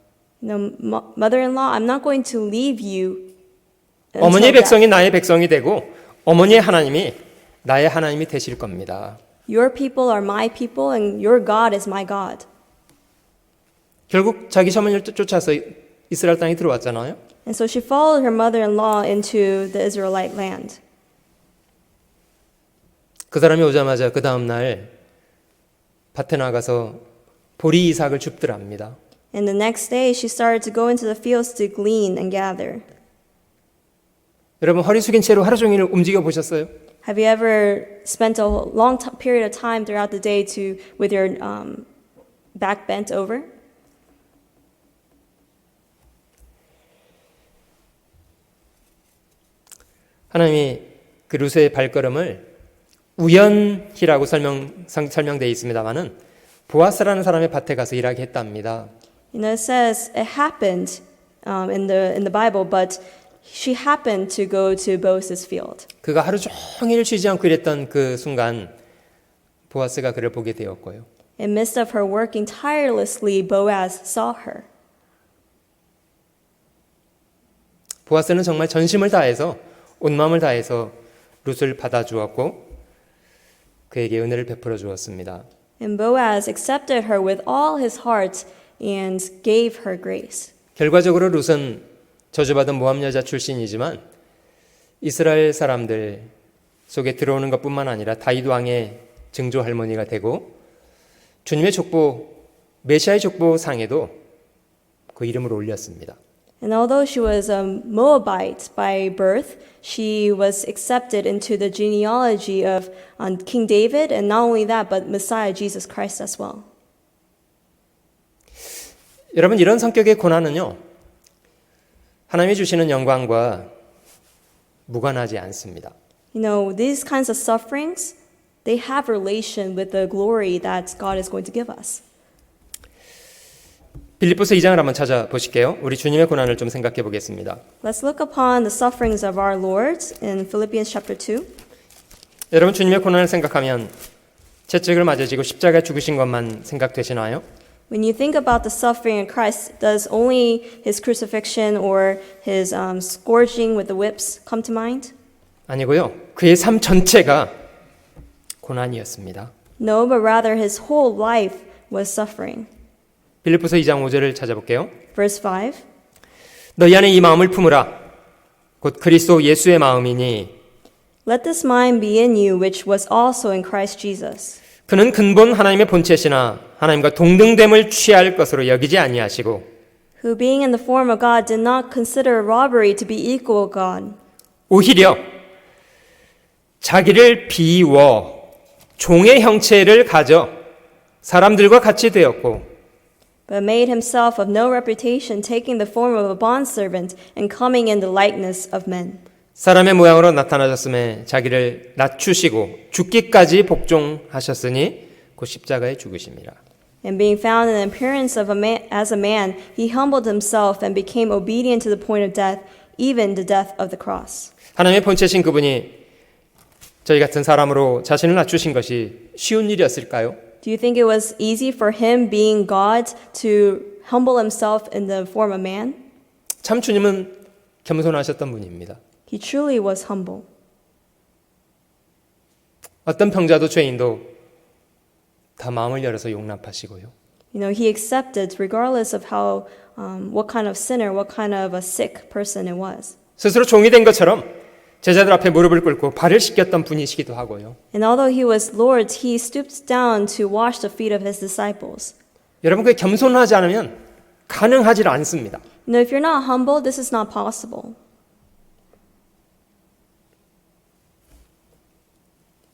Mother-in-law, I'm not going to leave you. 어머니의 until death. 백성이 나의 백성이 되고 어머니의 하나님이 나의 하나님이 되실 겁니다. Your people are my people and your God is my God. 결국 자기 어머니를 쫓아서 이스라엘 땅에 들어왔잖아요. And so she followed her mother-in-law into the Israelite land. 그 사람이 오자마자 그 다음 날 밭에 나가서 보리 이삭을 줍더랍니다. And the next day she started to go into the fields to glean and gather. 여러분 허리 숙인 채로 하루 종일 움직여 보셨어요? Have you ever spent a long period of time throughout the day with your back bent over? 하나님이 그 루스의 발걸음을 우연히라고 설명되어 있습니다만은 보아스라는 사람의 밭에 가서 일하게 했답니다. It says it happened in the Bible, but she happened to go to Boaz's field. 그가 하루 종일 쉬지 않고 일했던 그 순간 보아스가 그를 보게 되었고요. In midst of her working tirelessly, Boaz saw her. 보아스는 정말 전심을 다해서 온 마음을 다해서 룻을 받아주었고 그에게 은혜를 베풀어 주었습니다. And Boaz accepted her with all his heart and gave her grace. 결과적으로 룻은 저주받은 모압 여자 출신이지만 이스라엘 사람들 속에 들어오는 것뿐만 아니라 다윗 왕의 증조 할머니가 되고 주님의 족보 메시아의 족보 상에도 그 이름을 올렸습니다. And although she was a Moabite by birth, she was accepted into the genealogy of King David, and not only that, but Messiah Jesus Christ as well. 여러분 이런 성격의 고난은요 하나님이 주시는 영광과 무관하지 않습니다. These kinds of sufferings, they have relation with the glory that God is going to give us. 빌립보서 2장을 한번 찾아보실게요. 우리 주님의 고난을 좀 생각해 보겠습니다. Let's look upon the sufferings of our Lord in Philippians chapter 2. 여러분 주님의 고난을 생각하면 채찍을 맞으시고 십자가에 죽으신 것만 생각되시나요? When you think about the suffering of Christ, does only his crucifixion or his scourging with the whips come to mind? 아니고요. 그의 삶 전체가 고난이었습니다. No, but rather his whole life was suffering. 빌립보서 2장 5절을 찾아볼게요. Verse 5. 너희 안에 이 마음을 품으라. 곧 그리스도 예수의 마음이니 Let this mind be in you, which was also in Christ Jesus. 그는 근본 하나님의 본체시나 하나님과 동등됨을 취할 것으로 여기지 아니하시고 Who being in the form of God did not consider robbery to be equal with God. 오히려 자기를 비워 종의 형체를 가져 사람들과 같이 되었고 But made himself of no reputation, taking the form of a bondservant and coming in the likeness of men. 사람의 모양으로 나타나셨음에 자기를 낮추시고 죽기까지 복종하셨으니 곧 십자가에 죽으심이라. And being found in the appearance of as a man, he humbled himself and became obedient to the point of death, even the death of the cross. 하나님의 본체신 그분이 저희 같은 사람으로 자신을 낮추신 것이 쉬운 일이었을까요? Do you think it was easy for him, being God, to humble himself in the form of man? 참 주님은 겸손하셨던 분입니다. He truly was humble. 어떤 병자도 죄인도 다 마음을 열어서 용납하시고요. He accepted regardless of how, what kind of sinner, what kind of a sick person it was. 스스로 종이 된 것처럼 제자들 앞에 무릎을 꿇고 발을 씻겼던 분이시기도 하고요. And although he was Lord, he stooped down to wash the feet of his disciples. 여러분 그게 겸손하지 않으면 가능하지 않습니다. If you're not humble, this is not possible.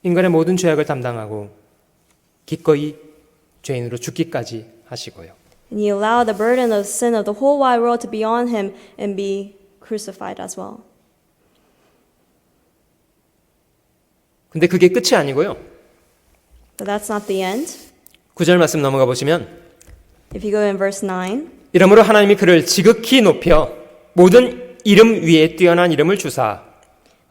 인간의 모든 죄악을 담당하고 기꺼이 죄인으로 죽기까지 하시고요. And he allowed the burden of sin of the whole wide world to be on him and be crucified as well. 근데 그게 끝이 아니고요. But that's not the end. 9절 말씀 넘어가 보시면 If you go in verse 9, 이러므로 하나님이 그를 지극히 높여 모든 이름 위에 뛰어난 이름을 주사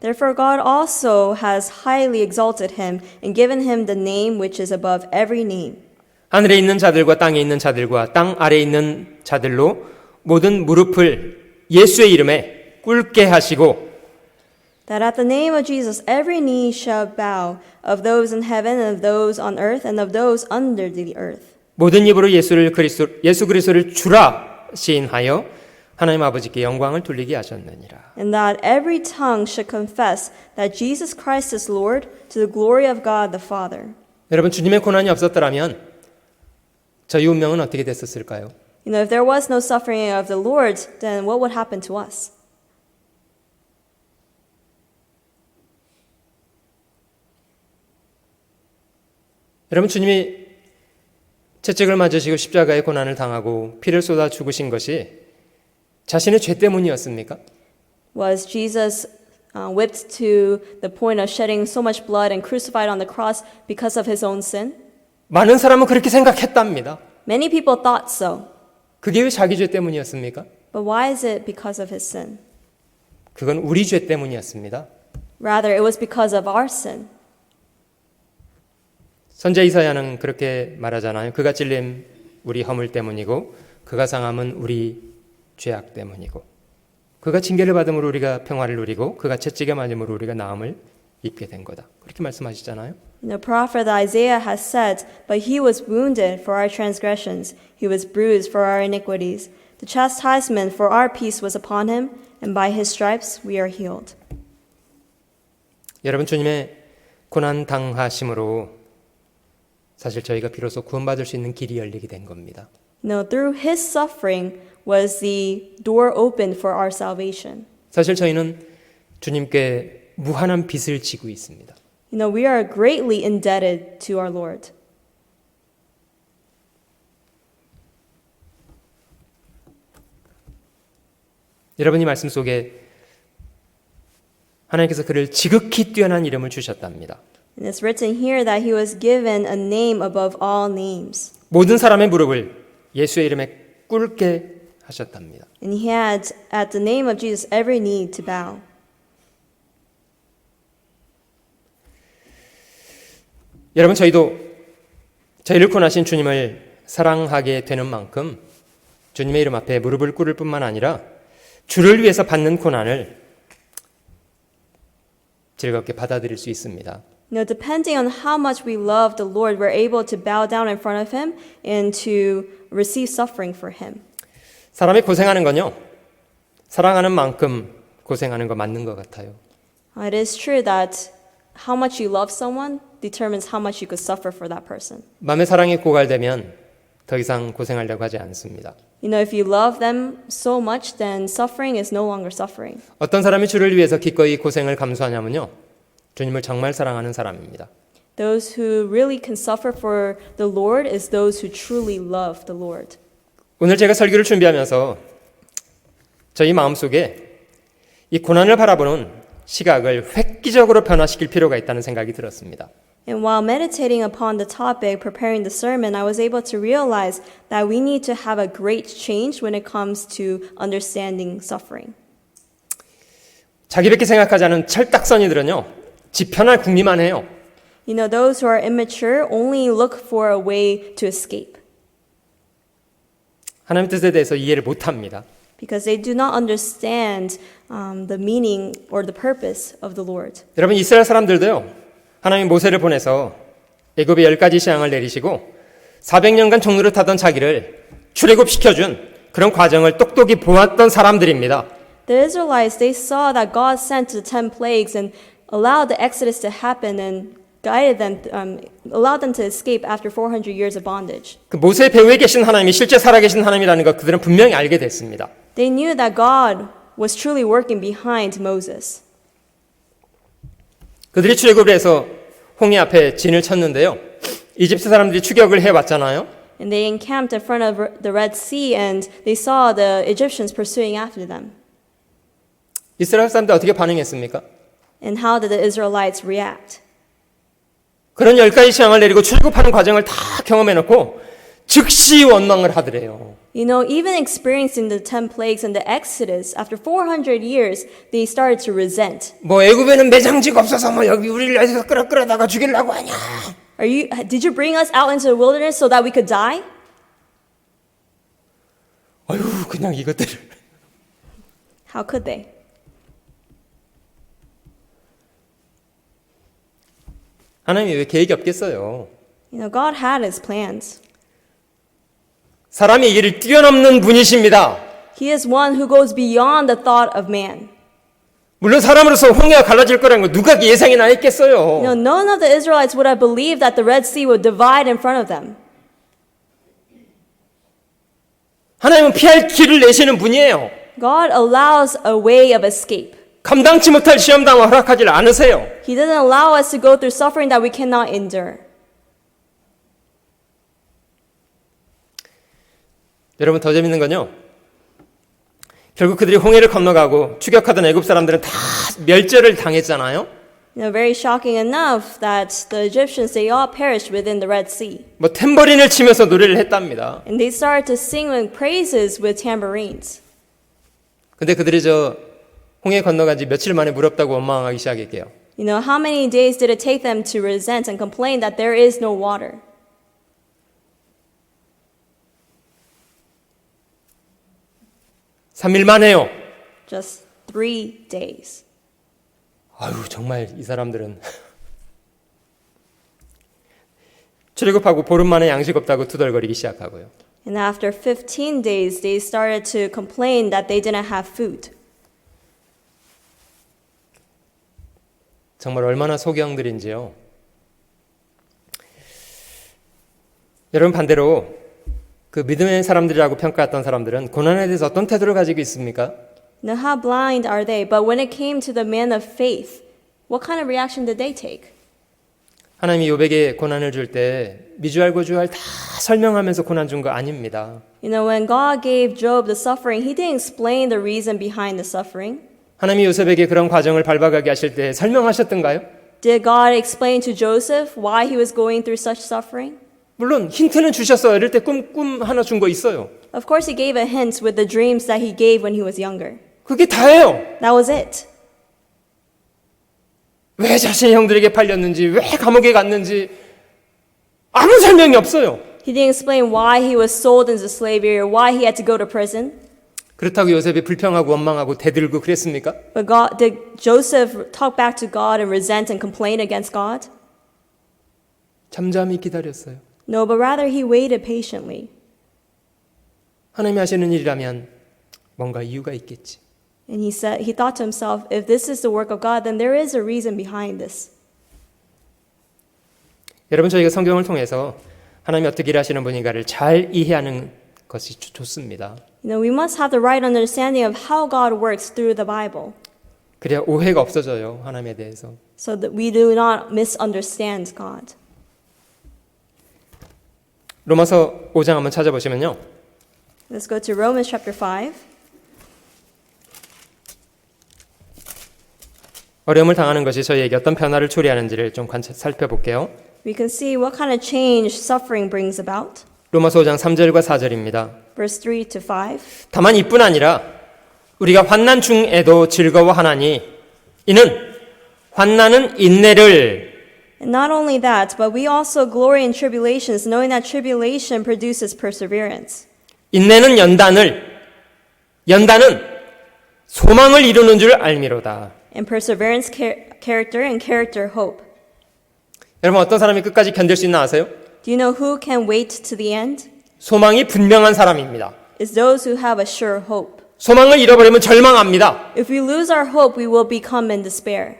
Therefore God also has highly exalted him and given him the name which is above every name. 하늘에 있는 자들과 땅에 있는 자들과 땅 아래에 있는 자들로 모든 무릎을 예수의 이름에 꿇게 하시고 That at the name of Jesus every knee shall bow, of those in heaven and of those on earth and of those under the earth. 모든 입으로 예수 그리스도를 주라 시인하여 하나님 아버지께 영광을 돌리게 하셨느니라. And that every tongue should confess that Jesus Christ is Lord to the glory of God the Father. 여러분 주님의 고난이 없었더라면 저희 운명은 어떻게 됐었을까요? You know, if there was no suffering of the Lord, then what would happen to us? 여러분 주님이 채찍을 맞으시고 십자가의 고난을 당하고 피를 쏟아 죽으신 것이 자신의 죄 때문이었습니까? Was Jesus whipped to the point of shedding so much blood and crucified on the cross because of his own sin? 많은 사람은 그렇게 생각했답니다. Many people thought so. 그게 왜 자기 죄 때문이었습니까? But why is it because of his sin? 그건 우리 죄 때문이었습니다. Rather, it was because of our sin. 선지자 이사야는 그렇게 말하잖아요. 그가 찔림 우리 허물 때문이고 그가 상함은 우리 죄악 때문이고 그가 징계를 받음으로 우리가 평화를 누리고 그가 채찍에 맞음으로 우리가 나음을 입게 된 거다. 그렇게 말씀하시잖아요. The prophet Isaiah has said, "But he was wounded for our transgressions, he was bruised for our iniquities. The chastisement for our peace was upon him, and by his stripes we are healed." 여러분 주님의 고난 당하심으로 사실 저희가 비로소 구원받을 수 있는 길이 열리게 된 겁니다. No, through his suffering was the door opened for our salvation. 사실 저희는 주님께 무한한 빚을 지고 있습니다. You know, we are greatly indebted to our Lord. 여러분 이 말씀 속에 하나님께서 그를 지극히 뛰어난 이름을 주셨답니다. And it's written here that he was given a name above all names. 모든 사람의 무릎을 예수의 이름에 꿇게 하셨답니다. And he had, at the name of Jesus, every knee to bow. 여러분 저희도 저희를 구원하신 주님을 사랑하게 되는 만큼 주님의 이름 앞에 무릎을 꿇을 뿐만 아니라 주를 위해서 받는 고난을 즐겁게 받아들일 수 있습니다. You know, depending on how much we love the Lord, we're able to bow down in front of him and to receive suffering for him. 사람이 고생하는 건요. 사랑하는 만큼 고생하는 거 맞는 것 같아요. It is true that how much you love someone determines how much you could suffer for that person. 마음의 사랑이 고갈되면 더 이상 고생하려고 하지 않습니다. You know, if you love them so much, then suffering is no longer suffering. 어떤 사람이 주를 위해서 기꺼이 고생을 감수하냐면요. 주님을 정말 사랑하는 사람입니다. Those who really can suffer for the Lord is those who truly love the Lord. 오늘 제가 설교를 준비하면서 저희 마음속에 이 고난을 바라보는 시각을 획기적으로 변화시킬 필요가 있다는 생각이 들었습니다. And while meditating upon the topic, preparing the sermon, I was able to realize that we need to have a great change when it comes to understanding suffering. 자기밖에 생각하지 않은 철딱서니들은요. 지 편할 궁리만 해요. You know, those who are immature only look for a way to escape 하나님의 뜻에 대해서 이해를 못합니다. because they do not understand the meaning or the purpose of the Lord. 여러분 이스라엘 사람들도요. 하나님 모세를 보내서 애굽의 10가지 재앙을 내리시고 400년간 종로를 타던 자기를 출애굽시켜준 그런 과정을 똑똑히 보았던 사람들입니다. The Israelites, they saw that God sent the 10 plagues and allowed the Exodus to happen and guided them, allowed them to escape after 400 years of bondage. 그 모세 배후에 계신 하나님이 실제 살아계신 하나님이라는 것 그들은 분명히 알게 됐습니다. They knew that God was truly working behind Moses. 그들이 출애굽을 해서 홍해 앞에 진을 쳤는데요. 이집트 사람들이 추격을 해왔잖아요. And they encamped in front of the Red Sea and they saw the Egyptians pursuing after them. 이스라엘 사람들 어떻게 반응했습니까? And how did the Israelites react? 그런 10가지 재앙을 내리고 출애굽하는 과정을 다 경험해놓고 즉시 원망을 하더래요. You know, even experiencing the 10 plagues and the Exodus, after 400 years, they started to resent. 뭐 애굽에는 매장지가 없어서 뭐 여기 우리를 여기서 끌어다가 죽이려고 하냐. Did you bring us out into the wilderness so that we could die? 아유, 그냥 이것들을. How could they? 하나님이 왜 계획이 없겠어요? You know, God had his plans. 사람의 이해를 뛰어넘는 분이십니다. He is one who goes beyond the thought of man. 물론 사람으로서 홍해가 갈라질 거라는 거 누가 예상이나 You 했겠어요. know, none of the Israelites would have believed that the Red Sea would divide in front of them. 하나님은 피할 길을 내시는 분이에요. God allows a way of escape. 감당치 못할 시험당을 허락하지 않으세요. He doesn't allow us to go through suffering that we cannot endure. 여러분 더 재밌는 건요. 결국 그들이 홍해를 건너가고 추격하던 애굽 사람들은 다 멸절을 당했잖아요. You know, very shocking enough that the Egyptians, they all perished within the Red Sea. 뭐 탬버린을 치면서 노래를 했답니다. And they started to sing praises with tambourines. 근데 그들이 저 홍해 건너간 지 며칠 만에 무렵다고 원망하기 시작했게요. You know, how many days did it take them to resent and complain that there is no water? 삼 일 만에요. Just 3 days. 아유, 정말 이 사람들은 출애굽하고 보름 만에 양식 없다고 투덜거리기 시작하고요. And after 15 days, they started to complain that they didn't have food. 정말 얼마나 소경들인지요. 여러분 반대로 그 믿음의 사람들이라고 평가했던 사람들은 고난에 대해서 어떤 태도를 가지고 있습니까? Now, how blind are they? But when it came to the men of faith, what kind of reaction did they take? 하나님이 욥에게 고난을 줄 때 미주알 고주알 다 설명하면서 고난 준 거 아닙니다. You know, when God gave Job the suffering, he didn't explain the reason behind the suffering. 하나님이 요셉에게 그런 과정을 밟아가게 하실 때 설명하셨던가요? Did God explain to Joseph why he was going through such suffering? 물론 힌트는 주셨어요. 이럴 때 꿈 하나 준 거 있어요. Of course, he gave a hint with the dreams that he gave when he was younger. 그게 다예요. That was it. 왜 자신의 형들에게 팔렸는지, 왜 감옥에 갔는지 아무 설명이 없어요. He didn't explain why he was sold into slavery or why he had to go to prison. 그렇다고 요셉이 불평하고 원망하고 대들고 그랬습니까? But did Joseph talk back to God and resent and complain against God? 잠잠히 기다렸어요. No, but rather he waited patiently. 하나님이 하시는 일이라면 뭔가 이유가 있겠지. And he thought to himself, if this is the work of God, then there is a reason behind this. 여러분 저희가 성경을 통해서 하나님이 어떻게 일하시는 분인가를 잘 이해하는 것이 좋습니다. You know, we must have the right understanding of how God works through the Bible, 그래야 오해가 없어져요. 하나님에 대해서. so that we do not misunderstand God. 로마서 5장 한번 찾아보시면요. Let's go to Romans chapter 5. 어려움을 당하는 것이 저희에게 어떤 변화를 초래하는지를 좀 살펴볼게요. We can see what kind of change suffering brings about. 로마서 5장 3절과 4절입니다. Verse 3 to 5. 다만 이뿐 아니라 우리가 환난 중에도 즐거워하나니 이는 환난은 인내를 And not only that, but we also glory in tribulations, knowing that tribulation produces perseverance. 인내는 연단은 소망을 이루는 줄 알미로다. And perseverance, character, and character, hope. 여러분 어떤 사람이 끝까지 견딜 수 있나 아세요? Do you know who can wait to the end? 소망이 분명한 사람입니다. It's those who have a sure hope. 소망을 잃어버리면 절망합니다. If we lose our hope, we will become in despair.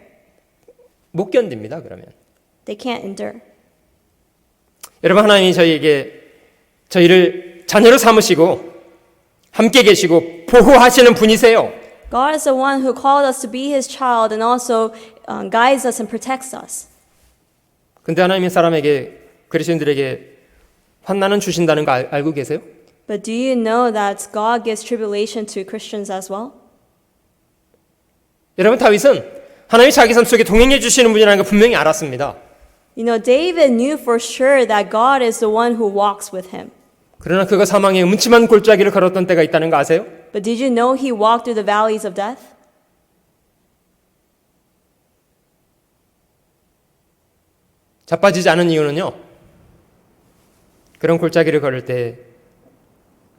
못 견딥니다. 그러면 They can't endure. 여러분 하나님이 저희를 자녀로 삼으시고 함께 계시고 보호하시는 분이세요. God is the one who called us to be His child and also guides us and protects us. 근데 하나님이 사람에게 그리스도인들에게 환난은 주신다는 거 알고 계세요? But do you know that God gives tribulation to Christians as well? 여러분 다윗은 하나님이 자기 삶 속에 동행해 주시는 분이라는 걸 분명히 알았습니다. You know, David knew for sure that God is the one who walks with him. 그러나 그가 사망의 음침한 골짜기를 걸었던 때가 있다는 거 아세요? But did you know he walked through the valleys of death? 자빠지지 않은 이유는요. 그런 골짜기를 걸을 때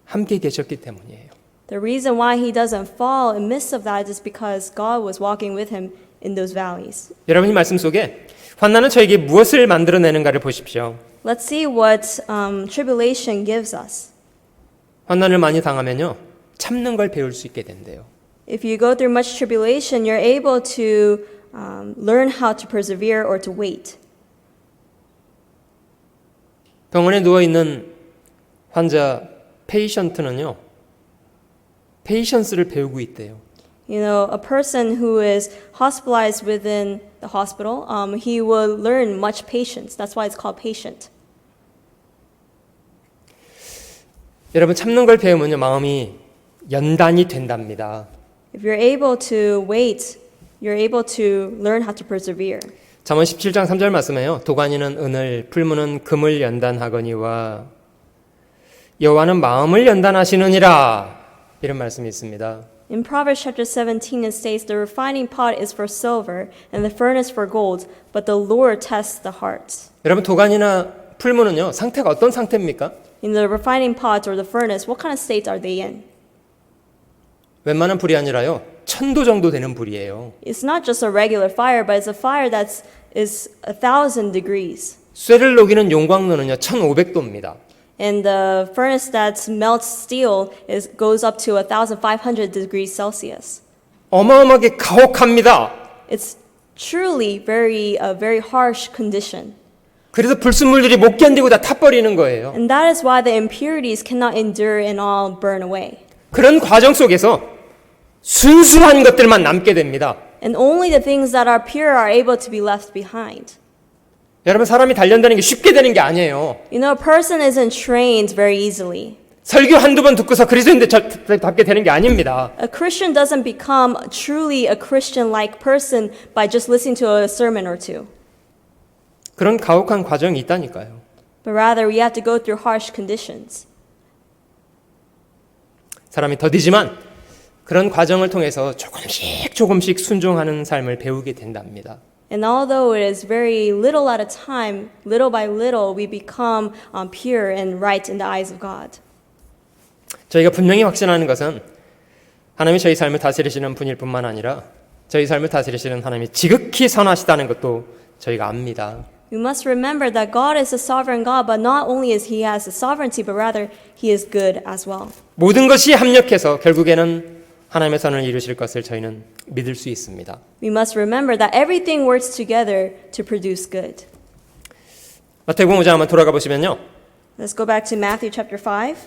함께 계셨기 때문이에요. The reason why he doesn't fall in midst of that is because God was walking with him in those valleys. 여러분 이 말씀 속에 환난은 저에게 무엇을 만들어내는가를 보십시오. Let's see what tribulation gives us. 환난을 많이 당하면요. 참는 걸 배울 수 있게 된대요. If you go through much tribulation, you're able to learn how to persevere or to wait. 병원에 누워있는 환자 페이션트는요. 페이션스를 배우고 있대요. You know, a person who is hospitalized within the hospital, he will learn much patience. That's why it's called patient. 여러분 참는 걸 배우면요. 마음이 연단이 된답니다. If you're able to wait, you're able to learn how to persevere. 잠언 17장 3절 말씀에요. 도가니는 은을, 풀무는 금을 연단하거니와 여호와는 마음을 연단하시느니라. 이런 말씀이 있습니다. In Proverbs chapter 17 it states, the refining pot is for silver and the furnace for gold, but the Lord tests the hearts. 여러분 도가니나 풀무는요. 상태가 어떤 상태입니까? In the refining pot or the furnace, what kind of state are they in? 웬만한 불이 아니라요. 1000도 정도 되는 불이에요. It's not just a regular fire, but it's a fire that is 1,000 degrees. 쇠를 녹이는 용광로는요. 1500도입니다. And the furnace that melts steel goes up to 1,500 degrees Celsius. 어마어마하게 가혹합니다. It's truly a very harsh condition. 그래서 불순물들이 못 견디고 다 타버리는 거예요. And that is why the impurities cannot endure and all burn away. 그런 과정 속에서 순수한 것들만 남게 됩니다. And only the things that are pure are able to be left behind. 여러분 사람이 단련되는 게 쉽게 되는 게 아니에요. You know, a person isn't trained very easily. 설교 한두 번 듣고서 그리스도인답게 되는 게 아닙니다. A Christian doesn't become truly a Christian-like person by just listening to a sermon or two. 그런 가혹한 과정이 있다니까요. But rather, we have to go through harsh conditions. 사람이 더디지만 그런 과정을 통해서 조금씩 순종하는 삶을 배우게 된답니다. And although it is very little at a time, little by little, we become pure and right in the eyes of God. 저희가 분명히 확신하는 것은 하나님이 저희 삶을 다스리시는 분일 뿐만 아니라 저희 삶을 다스리시는 하나님이 지극히 선하시다는 것도 저희가 압니다. We must remember that God is a sovereign God, but not only is He has the sovereignty, but rather He is good as well. 모든 것이 합력해서 결국에는 하나님의 선을 이루실 것을 저희는 믿을 수 있습니다. We must remember that everything works together to produce good. 마태복음 5장 한번 돌아가 보시면요. Let's go back to Matthew chapter 5.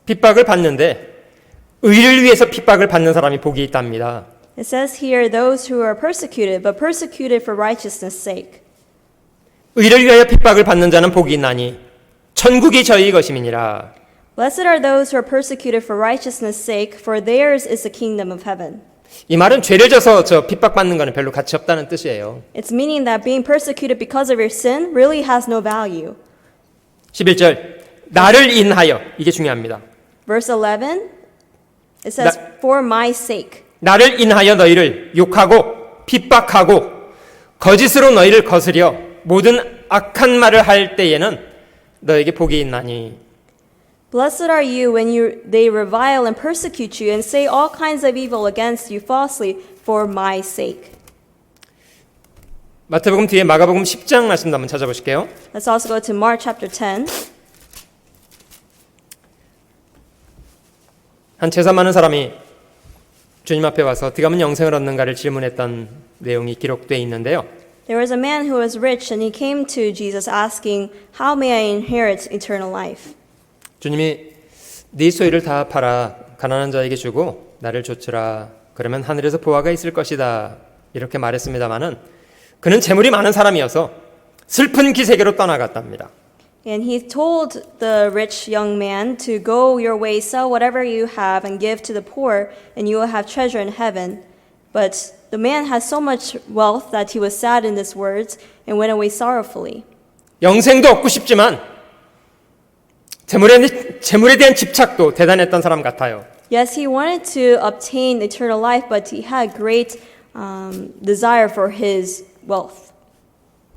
핍박을 받는데 의를 위해서 핍박을 받는 사람이 복이 있답니다. It says here, those who are persecuted, but persecuted for righteousness' sake. 의를 위하여 핍박을 받는 자는 복이 있나니 천국이 저희 것임이니라. Blessed are those who are persecuted for righteousness' sake, for theirs is the kingdom of heaven. 이 말은 죄를 져서 핍박받는 거는 별로 가치 없다는 뜻이에요. It's meaning that being persecuted because of your sin really has no value. 11절 나를 인하여 이게 중요합니다. Verse 11, it says, for my sake. 나를 인하여 너희를 욕하고 핍박하고 거짓으로 너희를 거스려 모든 악한 말을 할 때에는 너에게 복이 있나니. Blessed are you when they revile and persecute you and say all kinds of evil against you falsely for my sake. 마태복음 뒤에 마가복음 10장 말씀도 한번 찾아보실게요. Let's also go to Mark chapter 10. 한 재산 많은 사람이 주님 앞에 와서 어떻게 하면 영생을 얻는가를 질문했던 내용이 기록되어 있는데요. There was a man who was rich and he came to Jesus asking, how may I inherit eternal life? 주님이 네 소유를 다 팔아 가난한 자에게 주고 나를 좇으라. 그러면 하늘에서 보화가 있을 것이다. 이렇게 말했습니다마는 그는 재물이 많은 사람이어서 슬픈 기세계로 떠나갔답니다. And he told the rich young man to go your way, sell whatever you have and give to the poor, and you will have treasure in heaven. But the man had so much wealth that he was sad in his words and went away sorrowfully. 영생도 얻고 싶지만 재물에 대한 집착도 대단했던 사람 같아요. Yes, he wanted to obtain eternal life, but he had great desire for his wealth.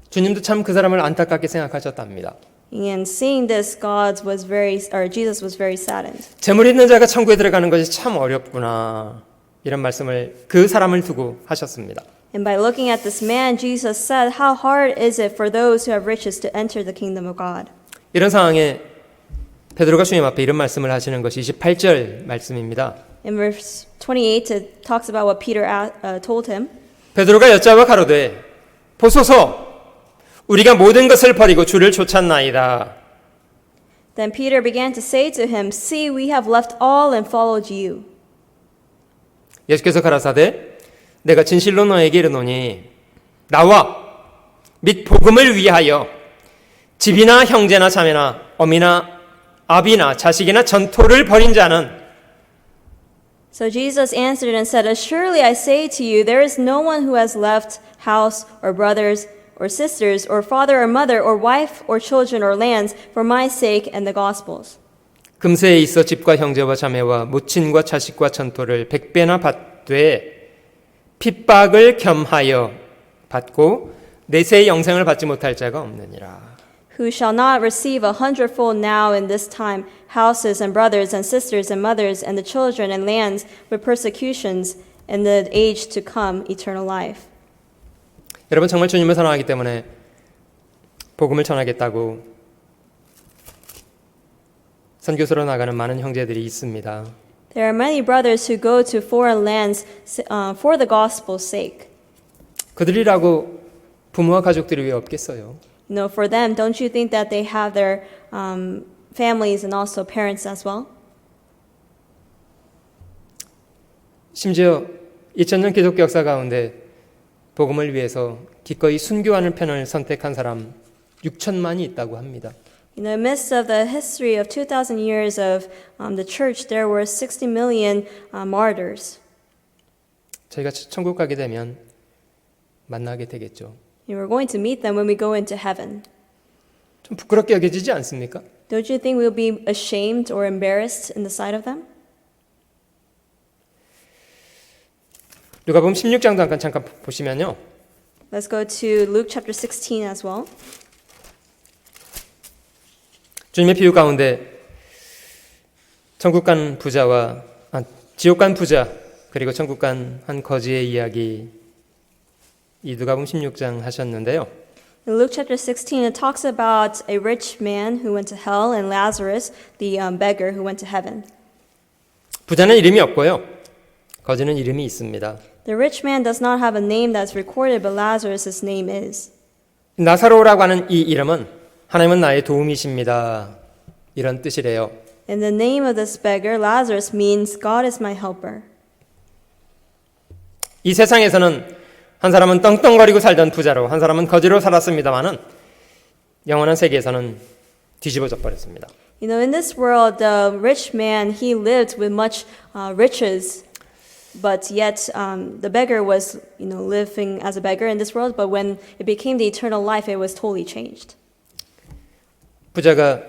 주님도 참 그 사람을 안타깝게 생각하셨답니다. And seeing this, Jesus was very saddened. 재물 있는 자가 천국에 들어가는 것이 참 어렵구나. 이런 말씀을 그 사람을 두고 하셨습니다. And by looking at this man, Jesus said, "How hard is it for those who have riches to enter the kingdom of God?" 이런 상황에 베드로가 주님 앞에 이런 말씀을 하시는 것이 28절 말씀입니다. In verse 28, it talks about what Peter told him. 베드로가 여자와 가로되 보소서 우리가 모든 것을 버리고 주를 쫓았나이다. Then Peter began to say to him, "See, we have left all and followed you." 예수께서 가라사대 내가 진실로 너에게 이르노니 나와 및 복음을 위하여 집이나 형제나 자매나 어미나 아비나 자식이나 전토를 벌인 자는 So Jesus answered and said, "Surely I say to you, there is no one who has left house or brothers or sisters or father or mother or wife or children or lands for my sake and the gospel's." 금세에 있어 집과 형제와 자매와 모친과 자식과 전토를 100배나 받되 핍박을 겸하여 받고 내세의 영생을 받지 못할 자가 없느니라. Who shall not receive 100-fold now in this time houses and brothers and sisters and mothers and the children and lands with persecutions and the age to come eternal life. 여러분 정말 주님을 사랑하기 때문에 복음을 전하겠다고 선교사로 나가는 많은 형제들이 있습니다. There are many brothers who go to foreign lands for the gospel's sake. 그들이라고 부모와 가족들이 왜 없겠어요? You know, for them, don't you think that they have their families and also parents as well? 심지어 2000년 기독교 역사 가운데 복음을 위해서 기꺼이 순교하는 편을 선택한 사람 6천만이 있다고 합니다. In the midst of the history of 2,000 years of the church, there were 60 million martyrs. 저희가 천국 가게 되면 만나게 되겠죠. And we're going to meet them when we go into heaven. 좀 부끄럽게 여겨지지 않습니까? Don't you think we'll be ashamed or embarrassed in the sight of them? 누가복음 16장도 잠깐 보시면요. Let's go to Luke chapter 16 as well. 주님의 비유 가운데 천국 간 부자와 지옥 간 부자 그리고 천국 간 한 거지의 이야기 이 누가복음 16장 하셨는데요. In Luke chapter 16, it talks about a rich man who went to hell and Lazarus, the beggar who went to heaven. 부자는 이름이 없고요. 거지는 이름이 있습니다. The rich man does not have a name that's recorded, but Lazarus' name is. 나사로라고 하는 이 이름은 하나님은 나의 도움이십니다. 이런 뜻이래요. And the name of this beggar, Lazarus, means God is my helper. 이 세상에서는 한 사람은 떵떵거리고 살던 부자로 한 사람은 거지로 살았습니다마는 영원한 세계에서는 뒤집어져 버렸습니다. You know, in this world, the rich man, he lived with much riches, but yet the beggar was, living as a beggar in this world, but when it became the eternal life, it was totally changed. 부자가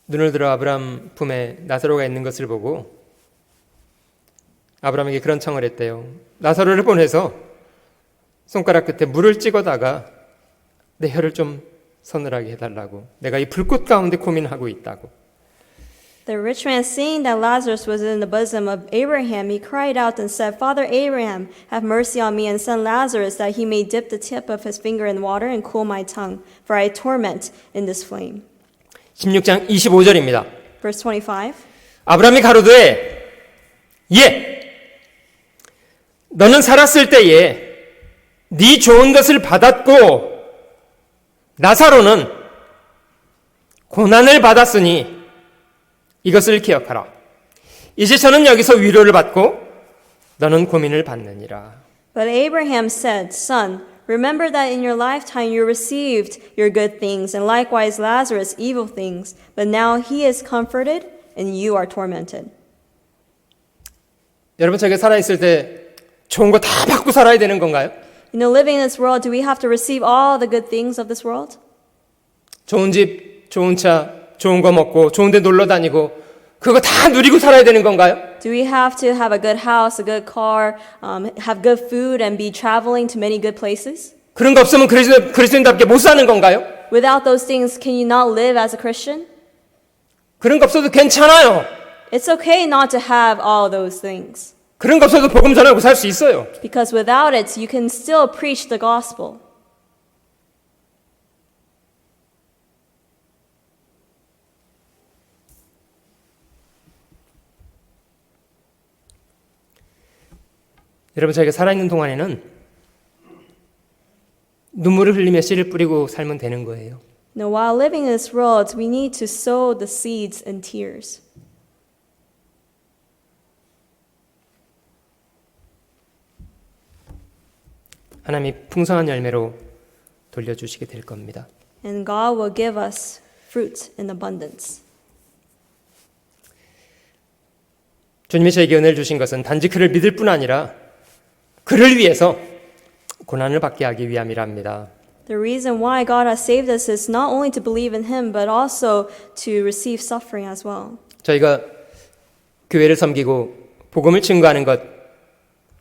눈을 들어 아브라함 품에 나사로가 있는 것을 보고 아브라함에게 그런 청을 했대요. 나사로를 보내서 손가락 끝에 물을 찍어다가 내 혀를 좀 서늘하게 해달라고. 내가 이 불꽃 가운데 고민하고 있다고. The rich man, seeing that Lazarus was in the bosom of Abraham, he cried out and said, "Father Abraham, have mercy on me and send Lazarus that he may dip the tip of his finger in water and cool my tongue, for I torment in this flame." 16장 25절입니다. Verse 25. 아브라함이 가로되 예 너는 살았을 때에 네 좋은 것을 받았고 나사로는 고난을 받았으니 이것을 기억하라. 이제 저는 여기서 위로를 받고 너는 고민을 받느니라. But Abraham said, "Son, remember that in your lifetime you received your good things, and likewise Lazarus evil things, but now he is comforted and you are tormented." 여러분 저게 살아있을 때 좋은 거 다 받고 살아야 되는 건가요? You know, living in this world, do we have to receive all the good things of this world? 좋은 집, 좋은 차, 좋은 거 먹고 좋은 데 놀러 다니고 그거 다 누리고 살아야 되는 건가요? Do we have to have a good house, a good car, have good food, and be traveling to many good places? 그런 거 없으면 그리스도인답게 못 사는 건가요? Without those things, can you not live as a Christian? 그런 거 없어도 괜찮아요. It's okay not to have all those things. 그런 거 없어도 복음 전하고 살 수 있어요. Because without it, you can still preach the gospel. 여러분, 저희가 살아있는 동안에는 눈물을 흘리며 씨를 뿌리고 살면 되는 거예요. Now, while living in this world, we need to sow the seeds and tears. 하나님이 풍성한 열매로 돌려주시게 될 겁니다. And God will give us fruit in abundance. 주님이 저에게 은혜를 주신 것은 단지 그를 믿을 뿐 아니라 그를 위해서 고난을 받게 하기 위함이랍니다. The reason why God has saved us is not only to believe in Him, but also to receive suffering as well. 저희가 교회를 섬기고 복음을 증거하는 것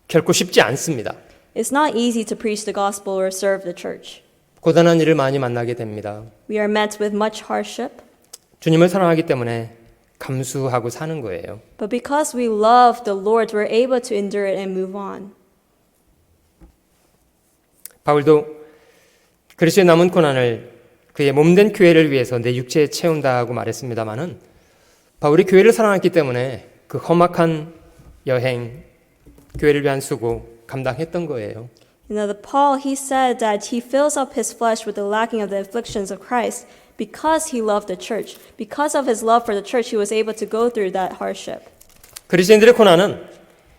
결코 쉽지 않습니다. It's not easy to preach the gospel or serve the church. 고단한 일을 많이 만나게 됩니다. We are met with much hardship. 주님을 사랑하기 때문에 감수하고 사는 거예요. But because we love the Lord, we're able to endure it and move on. 바울도 그리스도의 남은 고난을 그의 몸된 교회를 위해서 내 육체에 채운다고 말했습니다마는 바울이 교회를 사랑했기 때문에 그 험악한 여행, 교회를 위한 수고 감당했던 거예요. Paul, he said that he fills up his flesh with the lacking of the afflictions of Christ because he loved the church. Because of his love for the church, he was able to go through that hardship. 그리스도인들의 고난은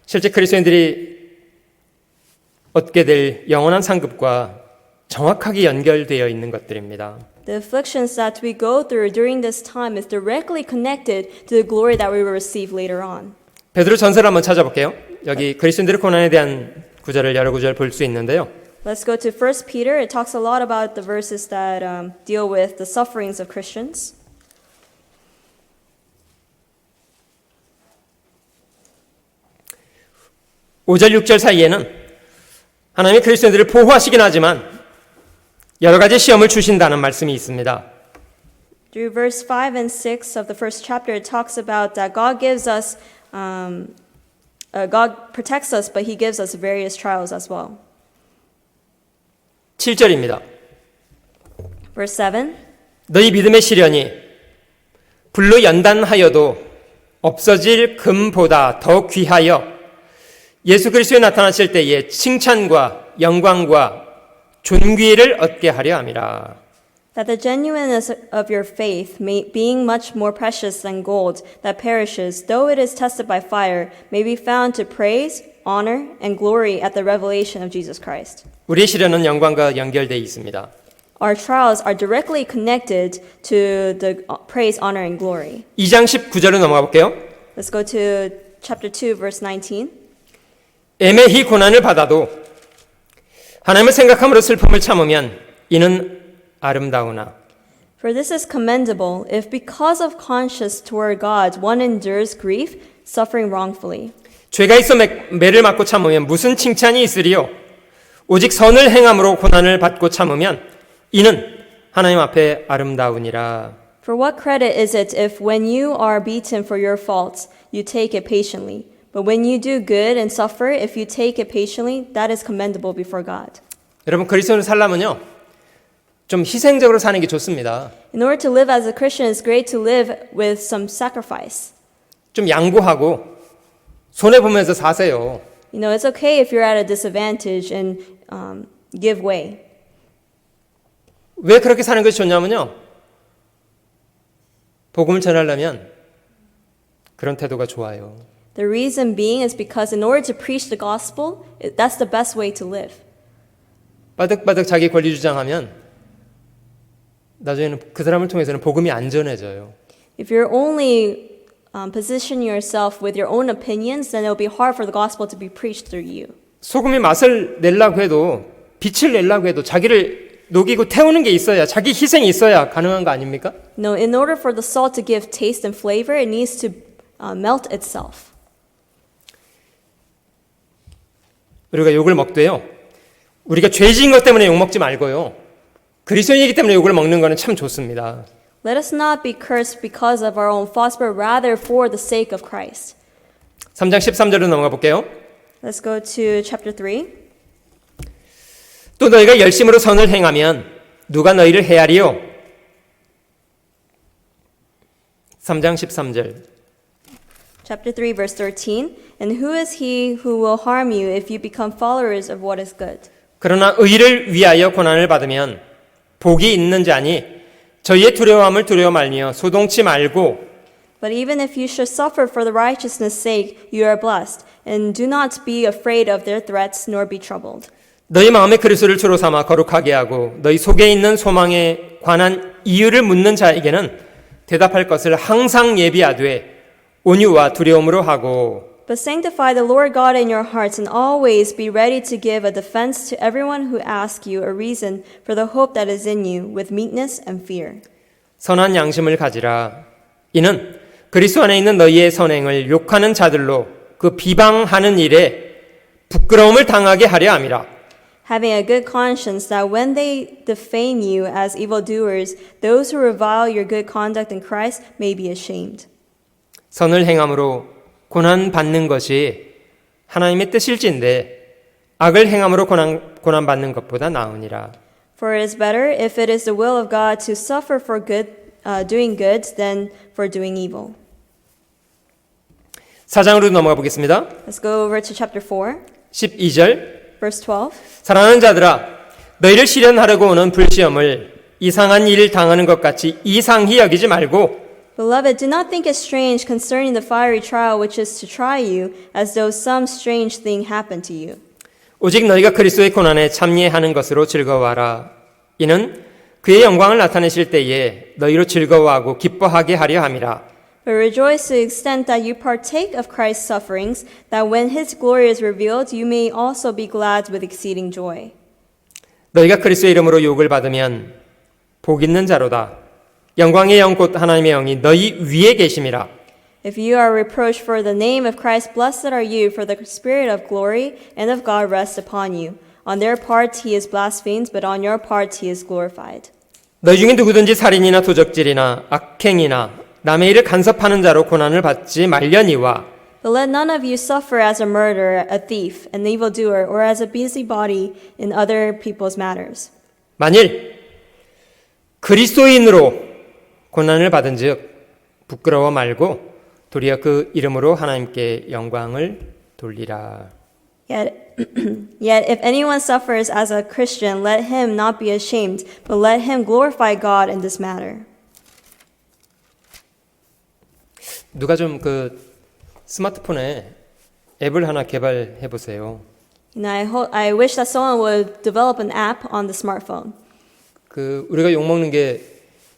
실제 그리스도인들이 얻게 될 영원한 상급과 정확하게 연결되어 있는 것들입니다. The afflictions that we go through during this time is directly connected to the glory that we will receive later on. 베드로 전서를 한번 찾아볼게요. 여기 그리스도인들의 고난에 대한 구절을 여러 구절 볼 수 있는데요. Let's go to 1 Peter. It talks a lot about the verses that deal with the sufferings of Christians. (5절) (6절) 사이에는 하나님이 그리스도인들을 보호하시긴 하지만 여러 가지 시험을 주신다는 말씀이 있습니다. Through verse 5 and 6 of the first chapter, it talks about that God gives us, God protects us, but He gives us various trials as well. 7절입니다. Verse 7. 너희 믿음의 시련이 불로 연단하여도 없어질 금보다 더 귀하여 예수 그리스도에 나타나실 때에 칭찬과 영광과 존귀를 얻게 하려 함이라. That the genuineness of your faith, being much more precious than gold that perishes, though it is tested by fire, may be found to praise, honor, and glory at the revelation of Jesus Christ. 우리의 시련은 영광과 연결되어 있습니다. Our trials are directly connected to the praise, honor, and glory. 2장 19절로 넘어가 볼게요. Let's go to chapter 2, verse 19. 애매히 고난을 받아도 하나님을 생각함으로 슬픔을 참으면 이는 아름다우나. For this is commendable if because of conscience toward God one endures grief, suffering wrongfully. 죄가 있어 매를 맞고 참으면 무슨 칭찬이 있으리요? 오직 선을 행함으로 고난을 받고 참으면 이는 하나님 앞에 아름다우니라. For what credit is it if when you are beaten for your faults, you take it patiently? But when you do good and suffer, if you take it patiently, that is commendable before God. 여러분, 그리스도인을 살려면요, 좀 희생적으로 사는 게 좋습니다. In order to live as a Christian, it's great to live with some sacrifice. 좀 양보하고 손해보면서 사세요. You know, it's okay if you're at a disadvantage and give way. 왜 그렇게 사는 것이 좋냐면요, 복음을 전하려면 그런 태도가 좋아요. The reason being is because in order to preach the gospel, that's the best way to live. 바득바득 자기 권리 주장하면 나중에는 그 사람을 통해서는 복음이 안 전해져요. If you're only positioning yourself with your own opinions, then it will be hard for the gospel to be preached through you. 소금이 맛을 내려고 해도, 빛을 내려고 해도 자기를 녹이고 태우는 게 있어야, 자기 희생이 있어야 가능한 거 아닙니까? No, in order for the salt to give taste and flavor, it needs to melt itself. 우리가 욕을 먹도요, 우리가 죄지은 것 때문에 욕 먹지 말고요, 그리스도인이기 때문에 욕을 먹는 거는 참 좋습니다. Let us not be cursed because of our own faults, but rather for the sake of Christ. 3장 13절로 넘어가 볼게요. Let's go to chapter 3. 또 너희가 열심으로 선을 행하면 누가 너희를 해하리요? 3장 13절. Chapter 3, verse 13. And who is he who will harm you if you become followers of what is good? 그러나 의를 위하여 고난을 받으면 복이 있는 자니 저희의 두려움을 두려워 말며 소동치 말고 But even if you should suffer for the righteousness' sake, you are blessed. And do not be afraid of their threats, nor be troubled. 너희 마음에 그리스도를 주로 삼아 거룩하게 하고 너희 속에 있는 소망에 관한 이유를 묻는 자에게는 대답할 것을 항상 예비하되 온유와 두려움으로 하고 But sanctify the Lord God in your hearts, and always be ready to give a defense to everyone who asks you a reason for the hope that is in you, with meekness and fear. 선한 양심을 가지라. 이는 그리스도 안에 있는 너희의 선행을 욕하는 자들로 그 비방하는 일에 부끄러움을 당하게 하려 함이라. Having a good conscience, that when they defame you as evildoers, those who revile your good conduct in Christ may be ashamed. 선을 행함으로 고난 받는 것이 하나님의 뜻일진데 악을 행함으로 고난 받는 것보다 나으니라. For it is better if it is the will of God to suffer for doing good than for doing evil. 4장으로 넘어가 보겠습니다. Let's go over to chapter 4, 12절. verse 12. 사랑하는 자들아, 너희를 시련하려고 오는 불시험을 이상한 일을 당하는 것 같이 이상히 여기지 말고 Beloved, do not think it strange concerning the fiery trial which is to try you, as though some strange thing happened to you. 오직 너희가 그리스도의 고난에 참여하는 것으로 즐거워하라. 이는 그의 영광을 나타내실 때에 너희로 즐거워하고 기뻐하게 하려 함이라. But rejoice to the extent that you partake of Christ's sufferings, that when his glory is revealed, you may also be glad with exceeding joy. 너희가 그리스도의 이름으로 욕을 받으면 복 있는 자로다. 영광의 영 곧 하나님의 영이 너희 위에 계심이라. If you are reproached for the name of Christ, blessed are you, for the spirit of glory and of God rests upon you. On their part he is blasphemed, but on your part he is glorified. 너희 중에 누구든지 살인이나 도적질이나 악행이나 남의 일을 간섭하는 자로 고난을 받지 말려니와 But let none of you suffer as a murderer, a thief, an evildoer, or as a busybody in other people's matters. 만일 그리스도인으로 고난을 받은즉 부끄러워 말고 도리어 그 이름으로 하나님께 영광을 돌리라. Yet if anyone suffers as a Christian, let him not be ashamed, but let him glorify God in this matter. 누가 좀 그 스마트폰에 앱을 하나 개발해 보세요. I wish that someone would develop an app on the smartphone. 그 우리가 욕 먹는 게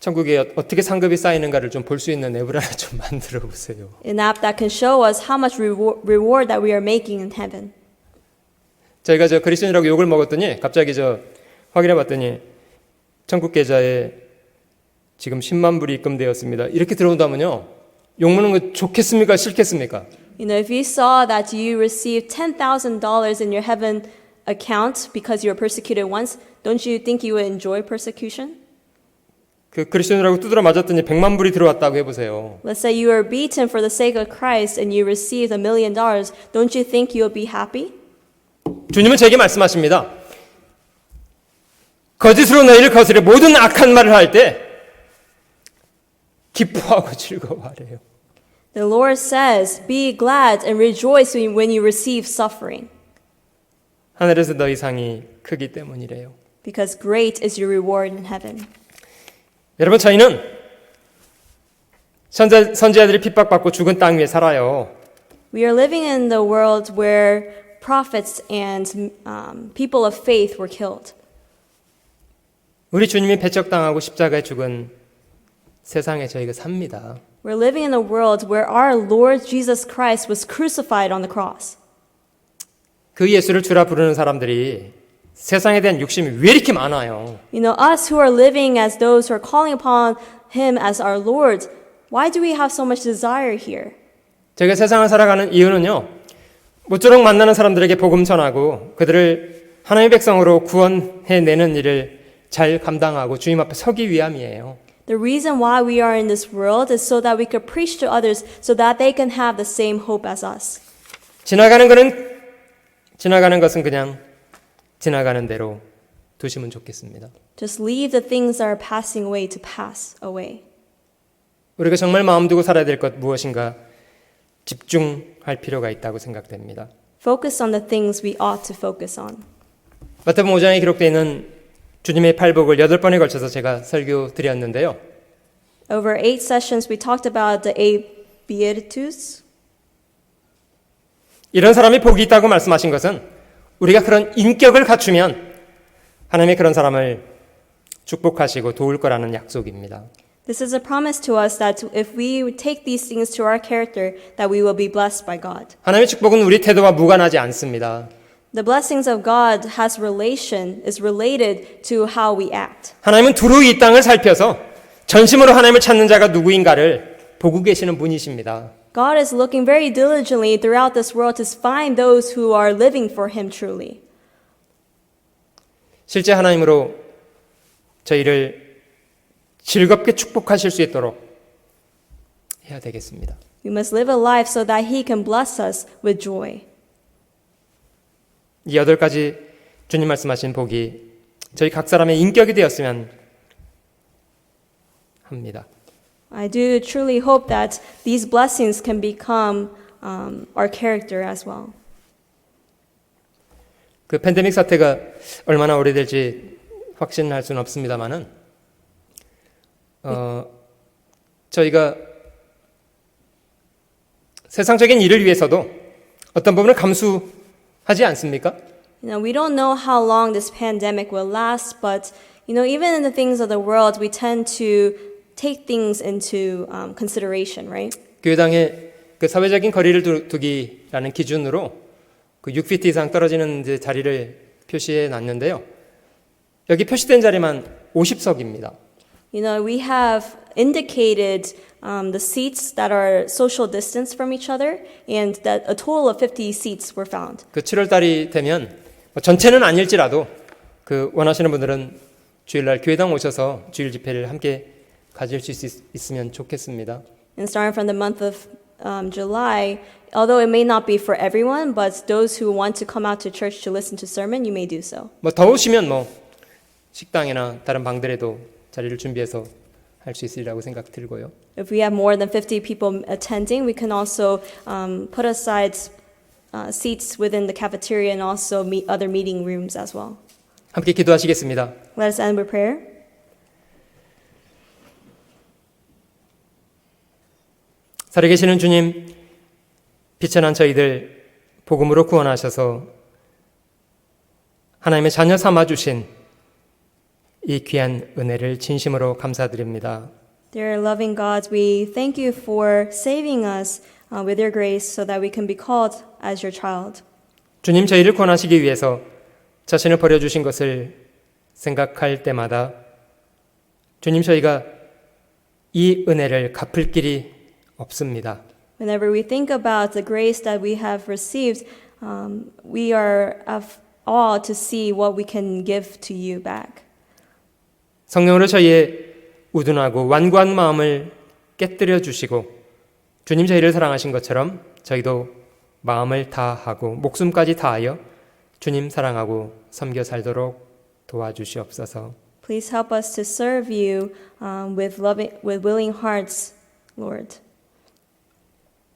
천국에 어떻게 상급이 쌓이는가를 좀 볼 수 있는 앱을 하나 좀 만들어 보세요. An app that can show us how much reward that we are making in heaven. 저희가 저 그리스도인이라고 욕을 먹었더니 갑자기 저 확인해 봤더니 천국 계좌에 지금 10만 불이 입금되었습니다. 이렇게 들어온다면요. 욕 먹는 거 좋겠습니까? 싫겠습니까? You know, if you saw that you received $10,000 in your heaven account because you were persecuted once, don't you think you would enjoy persecution? 그 그리스도인이라고 두드려 맞았더니 100만 불이 들어왔다고 해보세요. Let's say you were beaten for the sake of Christ and you received $1 million. Don't you think you'll be happy? 주님은 제게 말씀하십니다. 거짓으로 너희를 거스려 모든 악한 말을 할 때 기뻐하고 즐거워하래요. The Lord says, be glad and rejoice when you receive suffering, 하늘에서 너희 상이 크기 때문이래요. because great is your reward in heaven. 여러분, 저희는 선지자들이 핍박받고 죽은 땅 위에 살아요. We are living in the world where prophets and people of faith were killed. 우리 주님이 배척당하고 십자가에 죽은 세상에 저희가 삽니다. We're living in a world where our Lord Jesus Christ was crucified on the cross. 그 예수를 주라 부르는 사람들이 세상에 대한 욕심이 왜 이렇게 많아요? You know, us who are living as those who are calling upon Him as our Lord, why do we have so much desire here? 제가 세상을 살아가는 이유는요, 모쪼록 만나는 사람들에게 복음 전하고 그들을 하나님의 백성으로 구원해내는 일을 잘 감당하고 주님 앞에 서기 위함이에요. The reason why we are in this world is so that we could preach to others so that they can have the same hope as us. 지나가는 것은 그냥 지나가는 대로 두시면 좋겠습니다. Just leave the things that are passing away to pass away. 우리가 정말 마음 두고 살아야 될 것 무엇인가 집중할 필요가 있다고 생각됩니다. Focus on the things we ought to focus on. 마태복음 5장에 기록되어 있는 주님의 팔복을 8번에 걸쳐서 제가 설교 드렸는데요. Over 8 sessions, we talked about the 8 Beatitudes. 이런 사람이 복이 있다고 말씀하신 것은 우리가 그런 인격을 갖추면 하나님이 그런 사람을 축복하시고 도울 거라는 약속입니다. This is a promise to us that if we take these things to our character, that we will be blessed by God. 하나님의 축복은 우리 태도와 무관하지 않습니다. The blessings of God is related to how we act. 하나님은 두루 이 땅을 살펴서 전심으로 하나님을 찾는 자가 누구인가를 보고 계시는 분이십니다. God is looking very diligently throughout this world to find those who are living for Him truly. 실제 하나님으로 저희를 즐겁게 축복하실 수 있도록 해야 되겠습니다. We must live a life so that He can bless us with joy. 이 8가지 주님 말씀하신 복이 저희 각 사람의 인격이 되었으면 합니다. I do truly hope that these blessings can become our character as well. 그 팬데믹 사태가 얼마나 오래될지 확신할 수는 없습니다만은 저희가 세상적인 일을 위해서도 어떤 부분을 감수하지 않습니까? You know, we don't know how long this pandemic will last, but you know, even in the things of the world, we tend to take things into consideration, right? 교회당에 그 사회적인 거리를 두기라는 기준으로 그 6피트 이상 떨어지는 이제 자리를 표시해 놨는데요. 여기 표시된 자리만 50석입니다. You know, we have indicated the seats that are social distance from each other, and that a total of 50 seats were found. 그 7월 달이 되면 전체는 아닐지라도 그 원하시는 분들은 주일날 교회당 오셔서 주일 집회를 함께 가질 수 있으면 좋겠습니다. And starting from the month of July, although it may not be for everyone, but those who want to come out to church to listen to sermon, you may do so. 더우시면 식당이나 다른 방들에도 자리를 준비해서 할 수 있으리라고 생각 들고요. If we have more than 50 people attending, we can also put aside seats within the cafeteria and also meet other meeting rooms as well. 함께 기도하시겠습니다. Let us end with prayer. 살아계시는 주님, 비천한 저희들 복음으로 구원하셔서 하나님의 자녀 삼아주신 이 귀한 은혜를 진심으로 감사드립니다. Dear loving God, we thank you for saving us with your grace so that we can be called as your child. 주님, 저희를 구원하시기 위해서 자신을 버려주신 것을 생각할 때마다 주님, 저희가 이 은혜를 갚을 길이 없습니다. Whenever we think about the grace that we have received, we are of awe to see what we can give to you back. 성령으로 저희의 우둔하고 완고한 마음을 깨뜨려 주시고 주님 저희를 사랑하신 것처럼 저희도 마음을 다하고 목숨까지 다하여 주님 사랑하고 섬겨 살도록 도와주시옵소서. Please help us to serve you with willing hearts, Lord.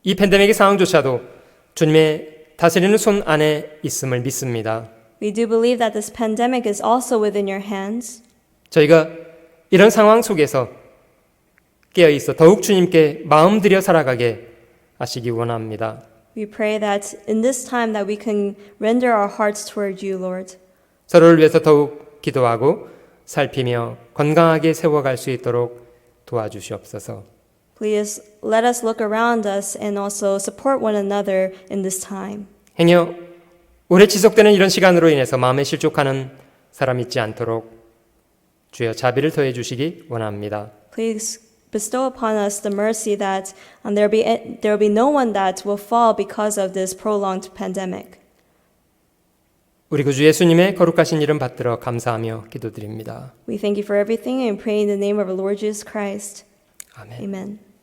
이 팬데믹의 상황조차도 주님의 다스리는 손 안에 있음을 믿습니다. We do believe that this pandemic is also within your hands. 저희가 이런 상황 속에서 깨어 있어 더욱 주님께 마음 들여 살아가게 하시기 원합니다. We pray that in this time that we can render our hearts toward you, Lord. 서로를 위해서 더욱 기도하고 살피며 건강하게 세워갈 수 있도록 도와주시옵소서. Please let us look around us and also support one another in this time. 행여 오래 지속되는 이런 시간으로 인해서 마음에 실족하는 사람 있지 않도록 주여 자비를 더해 주시기 원합니다. Please bestow upon us the mercy that there will be no one that will fall because of this prolonged pandemic. 우리 구주 예수님의 거룩하신 이름 받들어 감사하며 기도드립니다. We thank you for everything and pray in the name of our Lord Jesus Christ. 아멘. Amen.